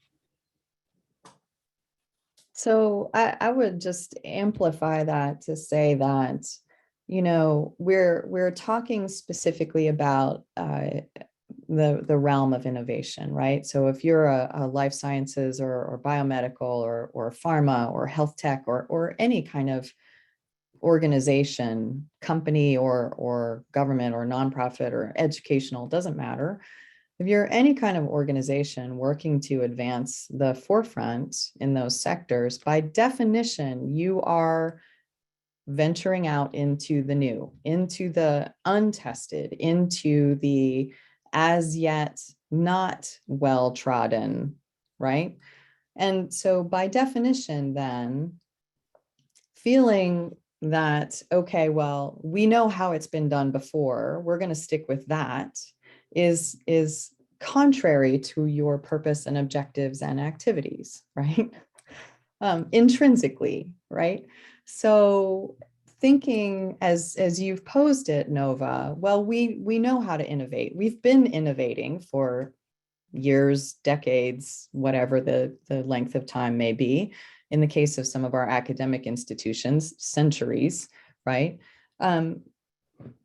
So I would just amplify that to say that, we're talking specifically about the realm of innovation, right? So if you're a life sciences or biomedical or pharma or health tech or any kind of organization, company or government or nonprofit or educational, doesn't matter. If you're any kind of organization working to advance the forefront in those sectors, by definition, you are venturing out into the new, into the untested, into the as yet not well trodden, right? And so by definition, then, feeling that, okay, well, we know how it's been done before, we're going to stick with that, is contrary to your purpose and objectives and activities, right? Intrinsically, right? So thinking as you've posed it, Nova, well, we know how to innovate. We've been innovating for years, decades, whatever the length of time may be. In the case of some of our academic institutions, centuries, right?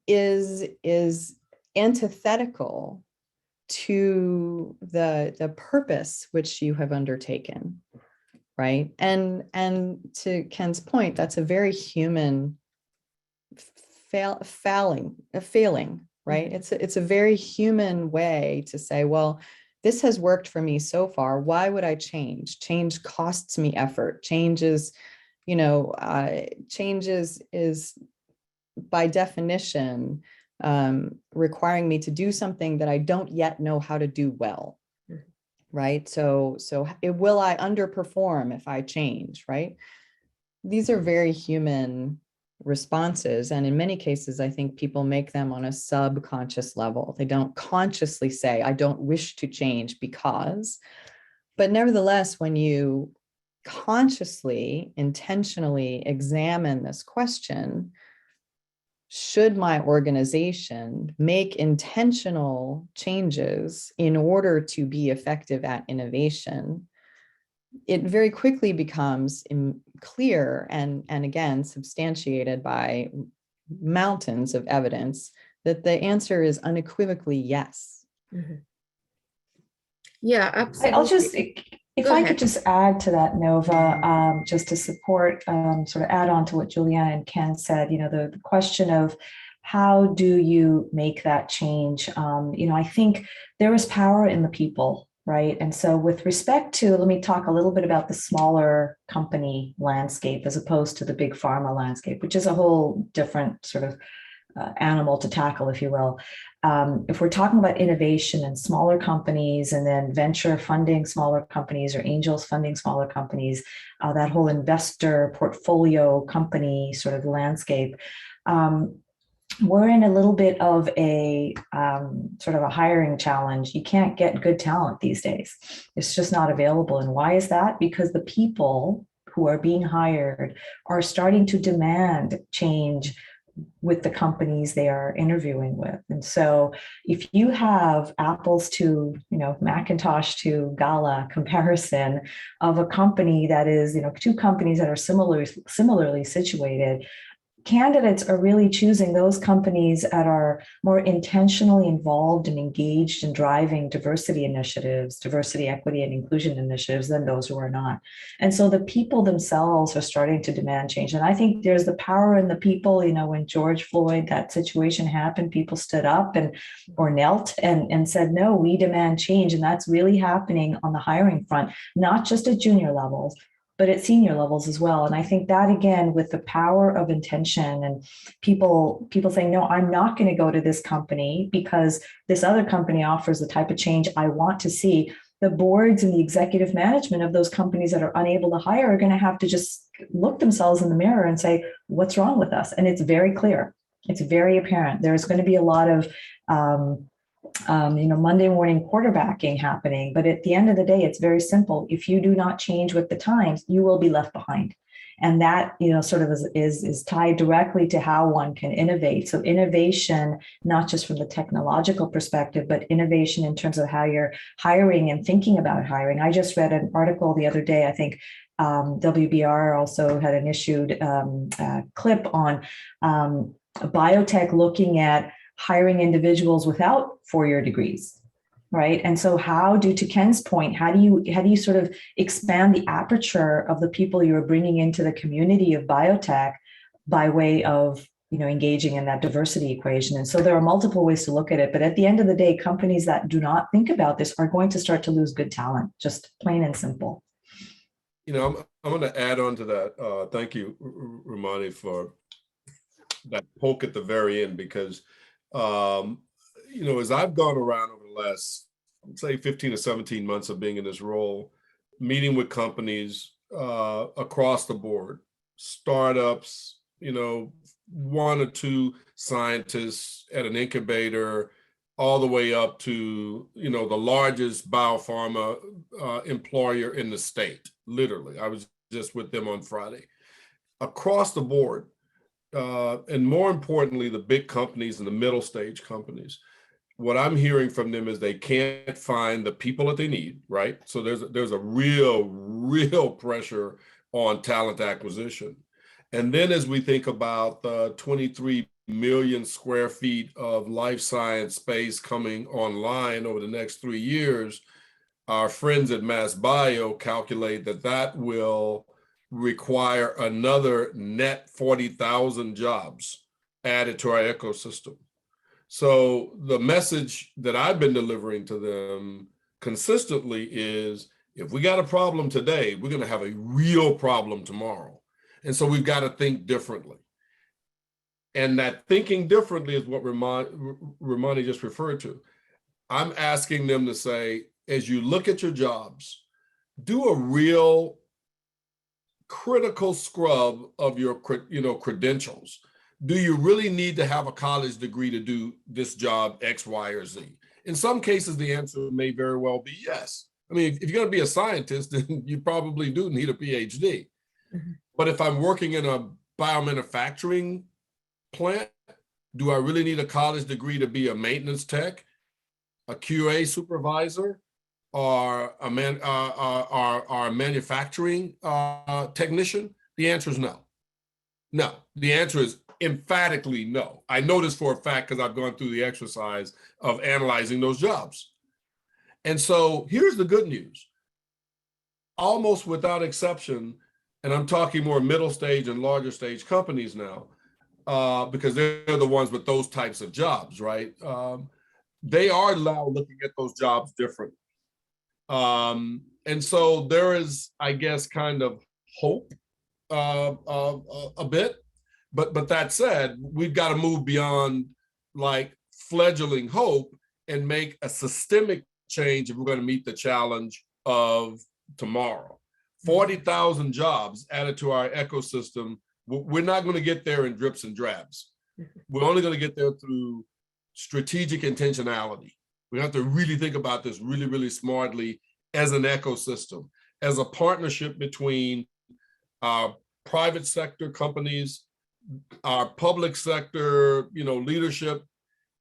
Is antithetical to the purpose which you have undertaken, right? And to Ken's point, that's a very human failing, right? It's a very human way to say, well, this has worked for me so far. Why would I change? Change costs me effort. Change is by definition requiring me to do something that I don't yet know how to do well, right? So will I underperform if I change, right? These are very human responses. And in many cases, I think people make them on a subconscious level. They don't consciously say, I don't wish to change because, but nevertheless, when you consciously, intentionally examine this question, should my organization make intentional changes in order to be effective at innovation? It very quickly becomes clear and again, substantiated by mountains of evidence that the answer is unequivocally yes. Mm-hmm. Yeah, absolutely. I'll just, if I could just add to that, Nova, just to support, sort of add on to what Juliana and Ken said, the question of how do you make that change? I think there is power in the people, right? And so with respect to, let me talk a little bit about the smaller company landscape as opposed to the big pharma landscape, which is a whole different sort of animal to tackle, if you will. If we're talking about innovation and smaller companies and then venture funding smaller companies or angels funding smaller companies, that whole investor portfolio company sort of landscape, we're in a little bit of a sort of a hiring challenge. You can't get good talent these days. It's just not available. And why is that? Because the people who are being hired are starting to demand change with the companies they are interviewing with. And so if you have apples to, Macintosh to Gala comparison of a company that is, two companies that are similarly situated, candidates are really choosing those companies that are more intentionally involved and engaged in driving diversity initiatives, diversity, equity, and inclusion initiatives than those who are not. And so the people themselves are starting to demand change. And I think there's the power in the people. When George Floyd, that situation happened, people stood up or knelt and said, no, we demand change. And that's really happening on the hiring front, not just at junior levels, but at senior levels as well. And I think that, again, with the power of intention and people saying, no, I'm not going to go to this company because this other company offers the type of change I want to see, the boards and the executive management of those companies that are unable to hire are going to have to just look themselves in the mirror and say, what's wrong with us? And it's very clear. It's very apparent. There's going to be a lot of Monday morning quarterbacking happening. But at the end of the day, it's very simple. If you do not change with the times, you will be left behind. And that, sort of is tied directly to how one can innovate. So innovation, not just from the technological perspective, but innovation in terms of how you're hiring and thinking about hiring. I just read an article the other day, I think WBR also had an issued clip on biotech looking at hiring individuals without four-year degrees, right? And so to Ken's point, how do you sort of expand the aperture of the people you are bringing into the community of biotech by way of, engaging in that diversity equation? And so there are multiple ways to look at it. But at the end of the day, companies that do not think about this are going to start to lose good talent, just plain and simple. I'm going to add on to that. Thank you, Romani, for that poke at the very end, because as I've gone around over the last, say, 15 or 17 months of being in this role, meeting with companies across the board, startups, one or two scientists at an incubator, all the way up to, the largest biopharma employer in the state, literally. I was just with them on Friday. Across the board, and more importantly, the big companies and the middle stage companies, what I'm hearing from them is they can't find the people that they need, right? So there's a real pressure on talent acquisition. And then as we think about the 23 million square feet of life science space coming online over the next 3 years, our friends at MassBio calculate that will require another net 40,000 jobs added to our ecosystem. So the message that I've been delivering to them consistently is, if we got a problem today, we're going to have a real problem tomorrow. And so we've got to think differently. And that thinking differently is what Romani just referred to. I'm asking them to say, as you look at your jobs, do a real critical scrub of your credentials. Do you really need to have a college degree to do this job X, Y, or Z? In some cases, the answer may very well be yes. I mean, if you're going to be a scientist, then you probably do need a PhD. Mm-hmm. But if I'm working in a biomanufacturing plant, do I really need a college degree to be a maintenance tech, a QA supervisor, or a manufacturing technician? The answer is no. No, the answer is emphatically no. I know this for a fact because I've gone through the exercise of analyzing those jobs. And so here's the good news. Almost without exception, and I'm talking more middle stage and larger stage companies now, because they're the ones with those types of jobs, right? They are now looking at those jobs differently. And so there is, I guess, kind of hope a bit, But that said, we've got to move beyond like fledgling hope and make a systemic change if we're going to meet the challenge of tomorrow. 40,000 jobs added to our ecosystem. We're not going to get there in drips and drabs. We're only going to get there through strategic intentionality. We have to really think about this really, really smartly as an ecosystem, as a partnership between our private sector companies, our public sector, leadership,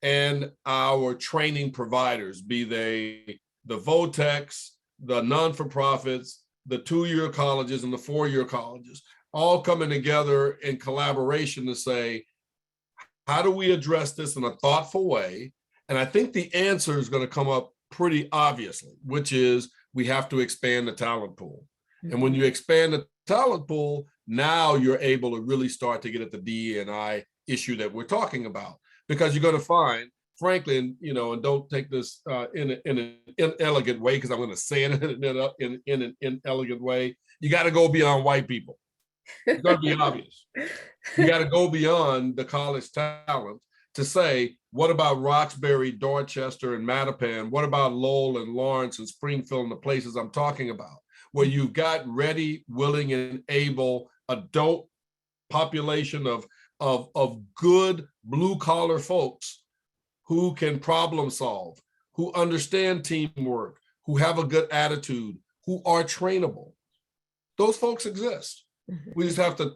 and our training providers, be they the VOTECs, the non-for-profits, the 2-year colleges and the 4-year colleges, all coming together in collaboration to say, how do we address this in a thoughtful way? And I think the answer is going to come up pretty obviously, which is we have to expand the talent pool. And when you expand the talent pool, now you're able to really start to get at the DE&I issue that we're talking about, because you're going to find, frankly, and don't take this in an inelegant way, because I'm going to say it in an inelegant way. You got to go beyond white people. It's going to be obvious. You got to go beyond the college talent to say, what about Roxbury, Dorchester, and Mattapan? What about Lowell and Lawrence and Springfield and the places I'm talking about, where you've got ready, willing, and able adult population of good blue-collar folks who can problem solve, who understand teamwork, who have a good attitude, who are trainable. Those folks exist. We just have to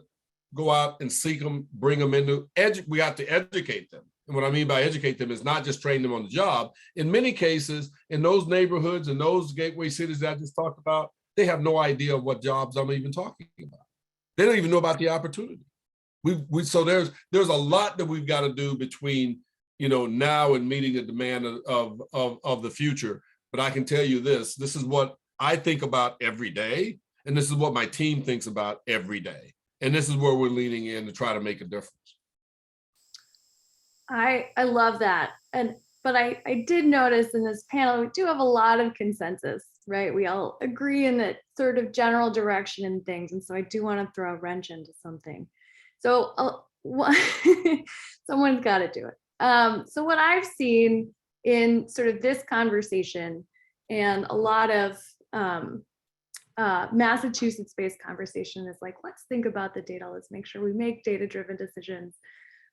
go out and seek them, bring them into, we have to educate them. And what I mean by educate them is not just train them on the job. In many cases, in those neighborhoods and those gateway cities that I just talked about, they have no idea of what jobs I'm even talking about. They don't even know about the opportunity. So there's a lot that we've got to do between now and meeting the demand of the future. But I can tell you this is what I think about every day. And this is what my team thinks about every day. And this is where we're leaning in to try to make a difference. I love that. But I did notice in this panel, we do have a lot of consensus, right? We all agree in that sort of general direction and things. And so I do want to throw a wrench into something. So someone's got to do it. So what I've seen in sort of this conversation and a lot of Massachusetts-based conversation is like, let's think about the data. Let's make sure we make data-driven decisions.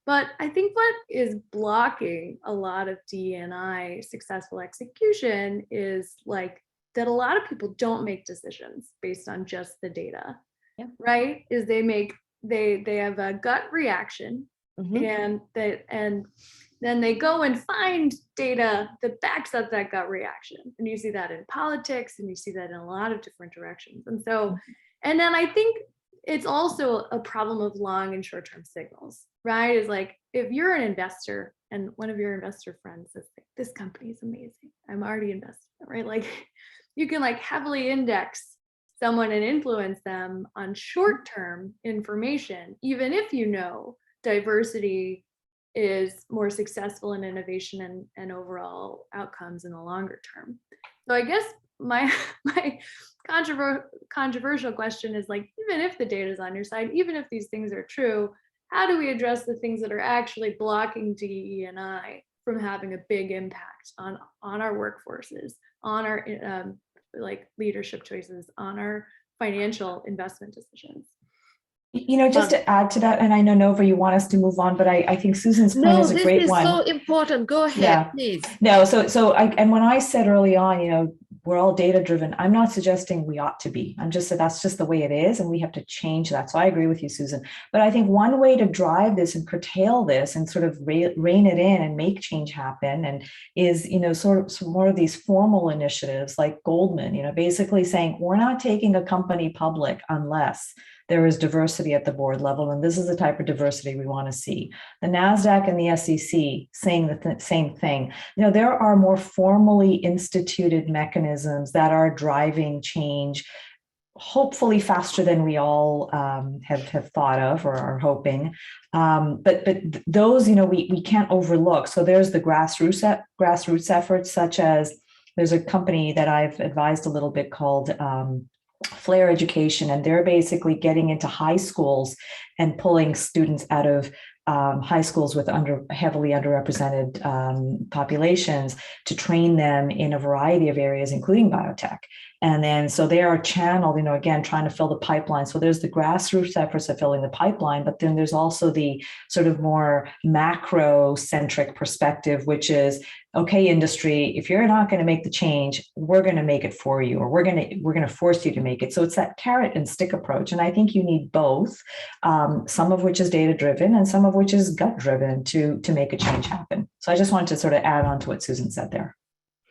But I think what is blocking a lot of DE&I successful execution is like that a lot of people don't make decisions based on just the data, right? Is they have a gut reaction, and then they go and find data that backs up that gut reaction. And you see that in politics, and you see that in a lot of different directions. And so, and then I think it's also a problem of long and short-term signals, right? Is like, if you're an investor and one of your investor friends says, this company is amazing, I'm already invested, right? Like you can like heavily index someone and influence them on short-term information, even if you know diversity is more successful in innovation and overall outcomes in the longer term. So I guess my controversial question is like, even if the data is on your side, even if these things are true, how do we address the things that are actually blocking DE&I from having a big impact on our workforces, on our like leadership choices, on our financial investment decisions? Just to add to that, and I know, Nova, you want us to move on, but I think Susan's point is a great one. No, this is so important. Go ahead, please. No, and when I said early on, we're all data driven, I'm not suggesting we ought to be. I'm just saying that's just the way it is, and we have to change that. So I agree with you, Susan. But I think one way to drive this and curtail this and sort of rein it in and make change happen, and is sort of some more of these formal initiatives like Goldman, basically saying we're not taking a company public unless there is diversity at the board level, and this is the type of diversity we want to see. The NASDAQ and the SEC saying the same thing. There are more formally instituted mechanisms that are driving change, hopefully faster than we all have thought of or are hoping. But those, we can't overlook. So there's the grassroots efforts, such as there's a company that I've advised a little bit called Flair Education, and they're basically getting into high schools and pulling students out of high schools with heavily underrepresented populations to train them in a variety of areas, including biotech. And then, so they are channeled, again, trying to fill the pipeline. So there's the grassroots efforts of filling the pipeline, but then there's also the sort of more macro-centric perspective, which is, okay, industry, if you're not going to make the change, we're going to make it for you, or we're going to force you to make it. So it's that carrot and stick approach. And I think you need both, some of which is data-driven and some of which is gut-driven to make a change happen. So I just wanted to sort of add on to what Susan said there.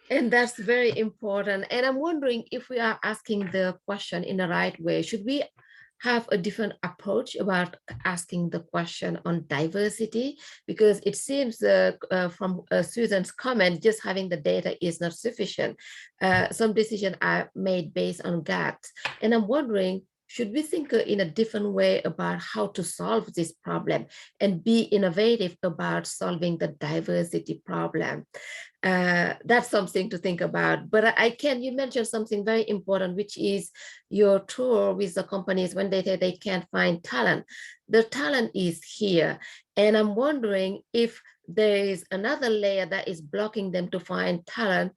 And that's very important. And I'm wondering if we are asking the question in the right way, should we have a different approach about asking the question on diversity? Because it seems from Susan's comment, just having the data is not sufficient. Some decisions are made based on gut. And I'm wondering, should we think in a different way about how to solve this problem and be innovative about solving the diversity problem? That's something to think about. But you mentioned something very important, which is your tour with the companies when they say they can't find talent. The talent is here. And I'm wondering if there is another layer that is blocking them to find talent,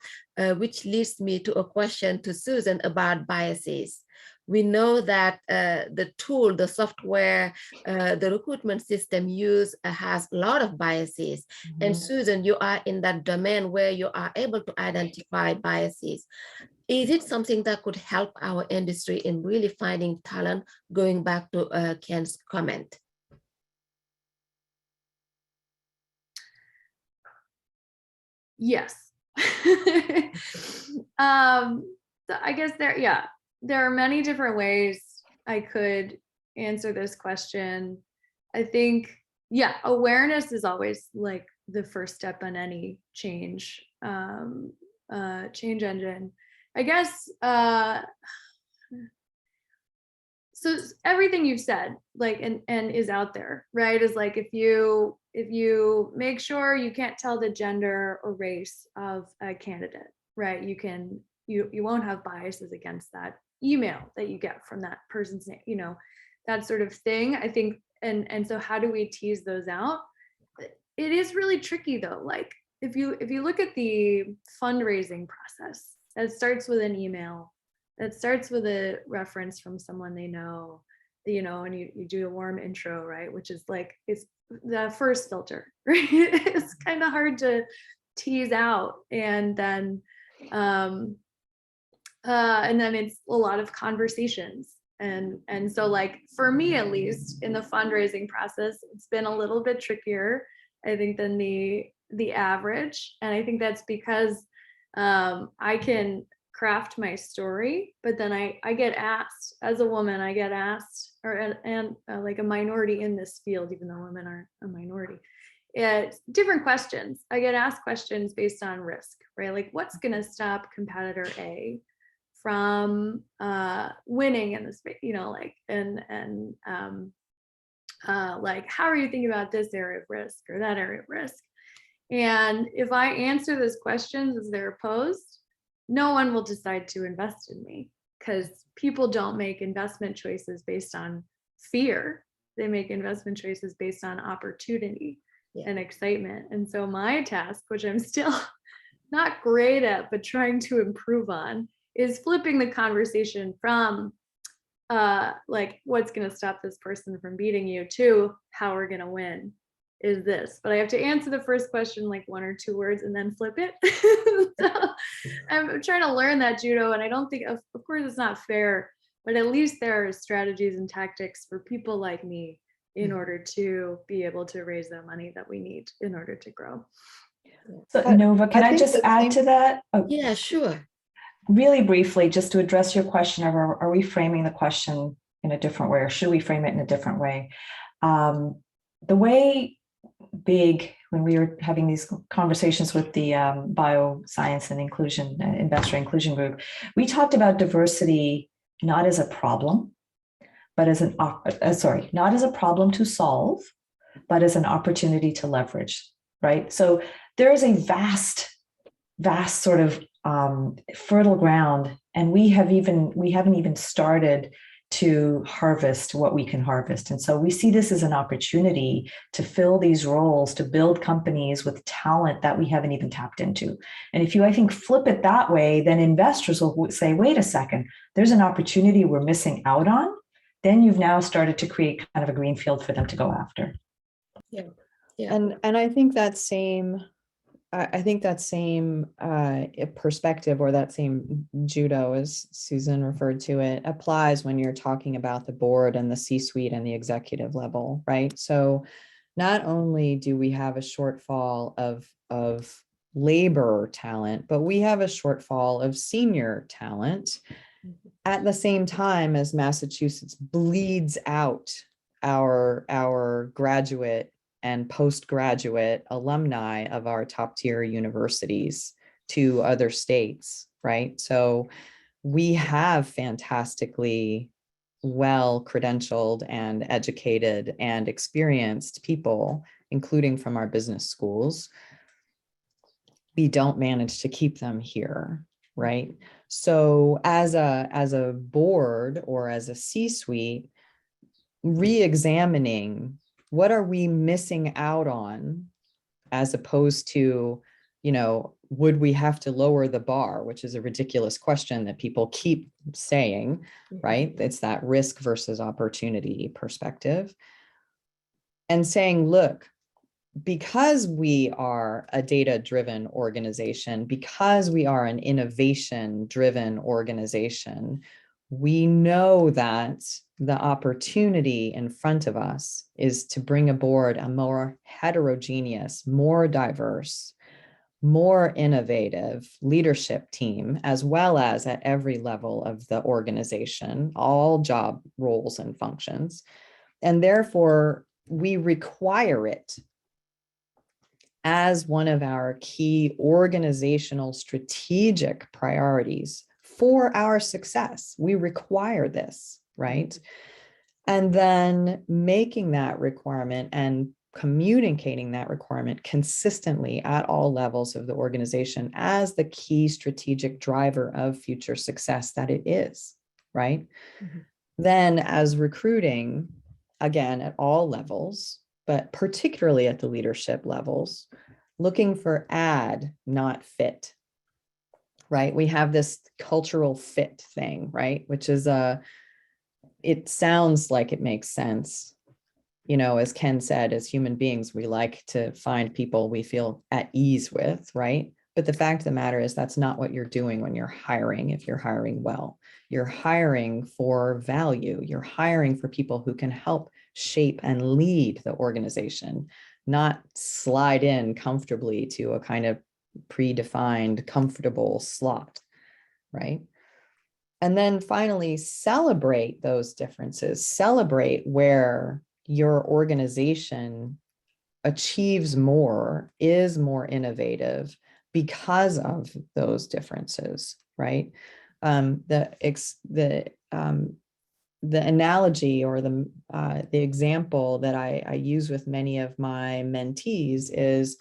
which leads me to a question to Susan about biases. We know that the tool, the software, the recruitment system used has a lot of biases. Mm-hmm. And Susan, you are in that domain where you are able to identify biases. Is it something that could help our industry in really finding talent, going back to Ken's comment? Yes. So I guess there are many different ways I could answer this question. I think, awareness is always like the first step on any change engine. I guess, so everything you've said, like, and is out there, right? Is like, if you make sure you can't tell the gender or race of a candidate, right? You won't have biases against that email that you get from that person's name, that sort of thing. I think, and so how do we tease those out? It is really tricky though. Like if you look at the fundraising process, that starts with an email, that starts with a reference from someone they know, and you do a warm intro, right? Which is like, it's the first filter, right? It's kind of hard to tease out. And then it's a lot of conversations. And so like, for me, at least in the fundraising process, it's been a little bit trickier, I think, than the average. And I think that's because I can craft my story, but then I get asked, as a woman, and like a minority in this field, even though women aren't a minority, it's different questions. I get asked questions based on risk, right? Like, what's going to stop competitor A from winning in this, like, like, how are you thinking about this area of risk or that area of risk? And if I answer those questions as they're posed, no one will decide to invest in me, because people don't make investment choices based on fear. They make investment choices based on opportunity and excitement. And so my task, which I'm still not great at, but trying to improve on, is flipping the conversation from like, what's going to stop this person from beating you, to how we're going to win is this. But I have to answer the first question like 1 or 2 words and then flip it. So I'm trying to learn that judo, and I don't think, of course it's not fair, but at least there are strategies and tactics for people like me in order to be able to raise the money that we need in order to grow. So Nova, can I just add to that? Oh, yeah, sure. Really briefly, just to address your question, are we framing the question in a different way, or should we frame it in a different way? The way when we were having these conversations with the bioscience and inclusion investor inclusion group, we talked about diversity not as a problem, but as not as a problem to solve, but as an opportunity to leverage, right? So there is a vast sort of fertile ground, and we haven't even started to harvest what we can harvest. And so we see this as an opportunity to fill these roles, to build companies with talent that we haven't even tapped into. And if you, I think, flip it that way, then investors will say, wait a second, there's an opportunity we're missing out on. Then you've now started to create kind of a green field for them to go after. Yeah. And I think that same perspective, or that same judo, as Susan referred to it, applies when you're talking about the board and the C-suite and the executive level, right? So not only do we have a shortfall of labor talent, but we have a shortfall of senior talent at the same time as Massachusetts bleeds out our graduate and postgraduate alumni of our top tier universities to other states, right? So we have fantastically well credentialed and educated and experienced people, including from our business schools. We don't manage to keep them here, right? So as a board or as a C-suite, re-examining what are we missing out on, as opposed to, would we have to lower the bar, which is a ridiculous question that people keep saying, right? It's that risk versus opportunity perspective. And saying, look, because we are a data-driven organization, because we are an innovation-driven organization, we know that the opportunity in front of us is to bring aboard a more heterogeneous, more diverse, more innovative leadership team, as well as at every level of the organization, all job roles and functions. And therefore, we require it as one of our key organizational strategic priorities for our success. We require this, right? And then making that requirement and communicating that requirement consistently at all levels of the organization as the key strategic driver of future success that it is, right? Then as recruiting, again, at all levels, but particularly at the leadership levels, looking for add, not fit, right? We have this cultural fit thing, right? Which is it sounds like it makes sense. As Ken said, as human beings, we like to find people we feel at ease with, right? But the fact of the matter is that's not what you're doing when you're hiring. If you're hiring well, you're hiring for value. You're hiring for people who can help shape and lead the organization, not slide in comfortably to a kind of predefined, comfortable slot, right? And then finally, celebrate those differences, celebrate where your organization achieves more, is more innovative because of those differences, right? The analogy or the example that I use with many of my mentees is,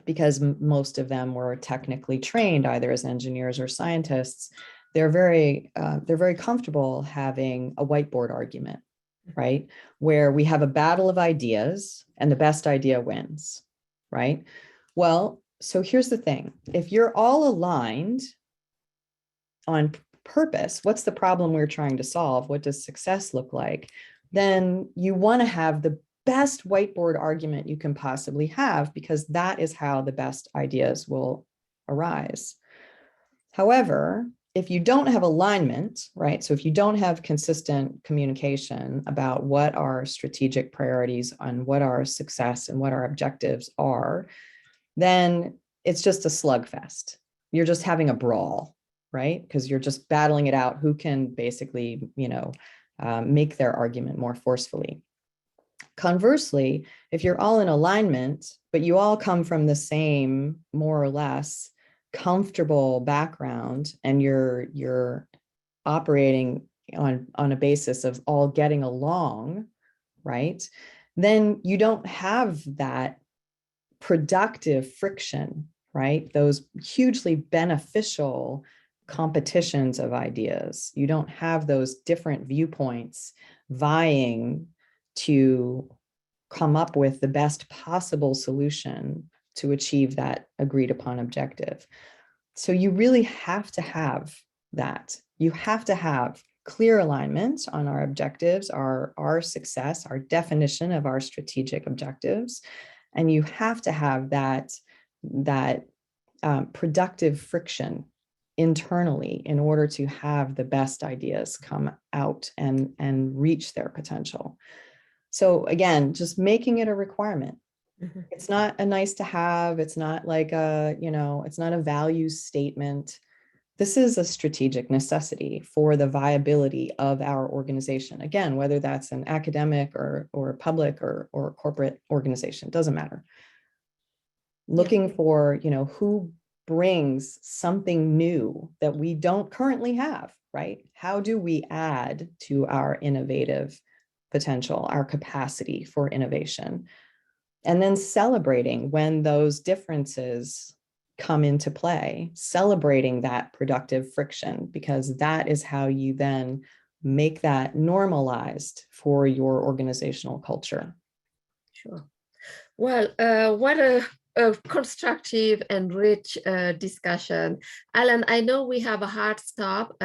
because most of them were technically trained either as engineers or scientists, they're very comfortable having a whiteboard argument, right? Where we have a battle of ideas and the best idea wins, right? Well, so here's the thing. If you're all aligned on purpose, what's the problem we're trying to solve? What does success look like? Then you want to have the best whiteboard argument you can possibly have, because that is how the best ideas will arise. However, if you don't have alignment, right? So if you don't have consistent communication about what our strategic priorities and what our success and what our objectives are, then it's just a slugfest. You're just having a brawl, right? Because you're just battling it out who can basically, make their argument more forcefully. Conversely, if you're all in alignment, but you all come from the same, more or less, comfortable background, and you're operating on a basis of all getting along, right? Then you don't have that productive friction, right? Those hugely beneficial competitions of ideas. You don't have those different viewpoints vying to come up with the best possible solution to achieve that agreed upon objective. So you really have to have that. You have to have clear alignment on our objectives, our success, our definition of our strategic objectives. And you have to have that productive friction internally in order to have the best ideas come out and reach their potential. So again, just making it a requirement. Mhm. It's not a nice to have. It's not like a, it's not a value statement. This is a strategic necessity for the viability of our organization. Again, whether that's an academic or public or corporate organization, doesn't matter. Looking for, who brings something new that we don't currently have, right? How do we add to our innovative potential, our capacity for innovation? And then celebrating when those differences come into play, celebrating that productive friction, because that is how you then make that normalized for your organizational culture. Sure. Well, what a constructive and rich discussion. Alan, I know we have a hard stop.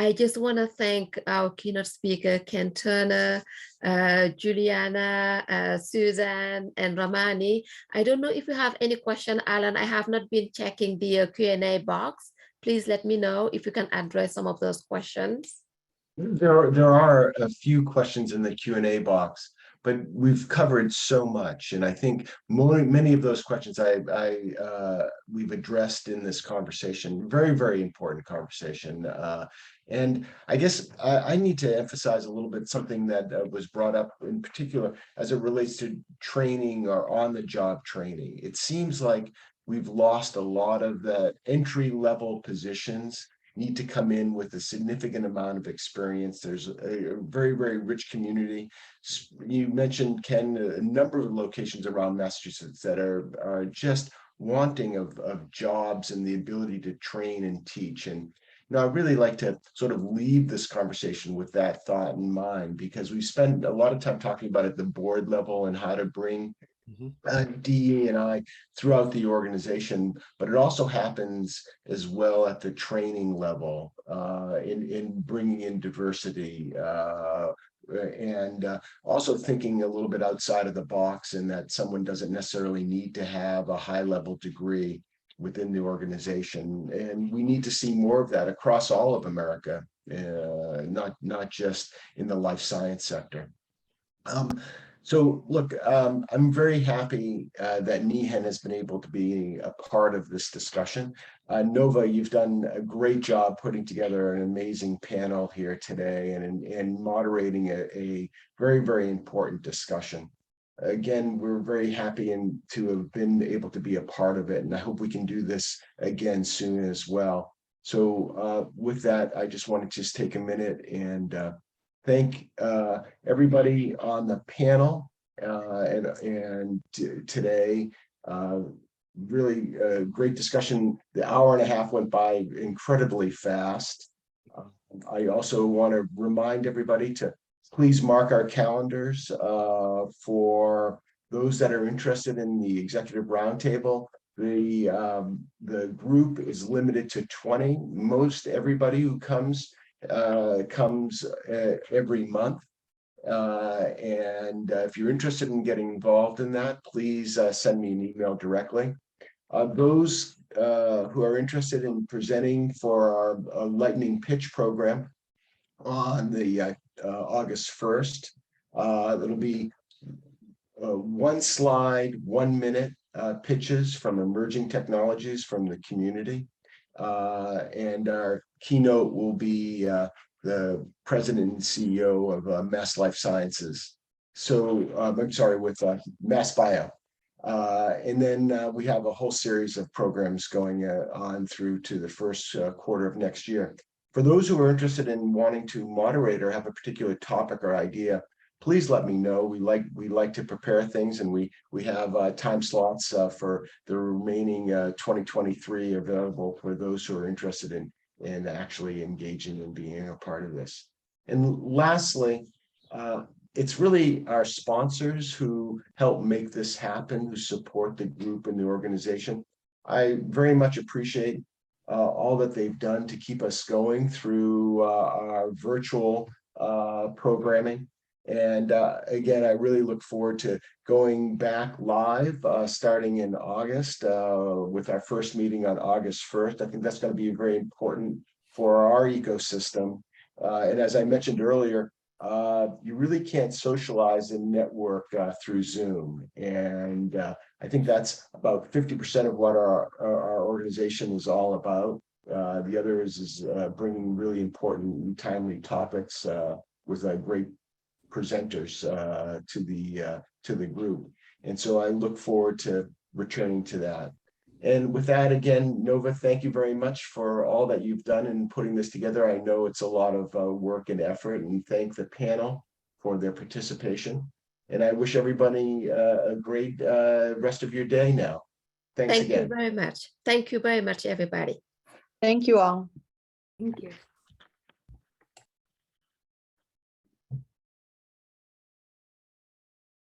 I just want to thank our keynote speaker, Ken Turner, Juliana, Susan, and Ramani. I don't know if you have any question, Alan. I have not been checking the Q&A box. Please let me know if you can address some of those questions. There are a few questions in the Q&A box, but we've covered so much, and I think many of those questions we've addressed in this conversation. Very, very important conversation. And I guess I need to emphasize a little bit something that was brought up in particular as it relates to training or on-the-job training. It seems like we've lost a lot of the entry-level positions need to come in with a significant amount of experience. There's a very, very rich community. You mentioned, Ken, a number of locations around Massachusetts that are just wanting of jobs and the ability to train and teach. And I'd really like to sort of leave this conversation with that thought in mind, because we spent a lot of time talking about at the board level and how to bring DE&I throughout the organization, but it also happens as well at the training level in bringing in diversity and also thinking a little bit outside of the box, in that someone doesn't necessarily need to have a high-level degree within the organization. And we need to see more of that across all of America, not just in the life science sector. So look, I'm very happy that NEHAN has been able to be a part of this discussion. Nova, you've done a great job putting together an amazing panel here today and moderating a very, very important discussion. Again, we're very happy to have been able to be a part of it, and I hope we can do this again soon as well. So with that, I just want to take a minute and thank everybody on the panel and today. Really great discussion. The hour and a half went by incredibly fast. I also want to remind everybody to please mark our calendars for those that are interested in the executive roundtable. The group is limited to 20. Most everybody who comes every month. And if you're interested in getting involved in that, please send me an email directly. Those who are interested in presenting for our lightning pitch program on the August 1st, it'll be 1 slide, 1 minute pitches from emerging technologies from the community. And our keynote will be the president and CEO of Mass Life Sciences. So I'm sorry, with Mass Bio. And then we have a whole series of programs going on through to the first quarter of next year. For those who are interested in wanting to moderate or have a particular topic or idea, please let me know. We like to prepare things, and we have time slots for the remaining 2023 available for those who are interested in actually engaging and being a part of this. And lastly, it's really our sponsors who help make this happen, who support the group and the organization. I very much appreciate all that they've done to keep us going through our virtual programming. And again, I really look forward to going back live starting in August with our first meeting on August 1st. I think that's going to be very important for our ecosystem. And as I mentioned earlier, you really can't socialize and network through Zoom. And I think that's about 50% of what our organization is all about. The other is bringing really important and timely topics with great presenters to the group. And so I look forward to returning to that. And with that, again, Nova, thank you very much for all that you've done in putting this together. I know it's a lot of work and effort, and thank the panel for their participation. And I wish everybody a great rest of your day now. Thanks again. Thank you very much. Thank you very much, everybody. Thank you all. Thank you.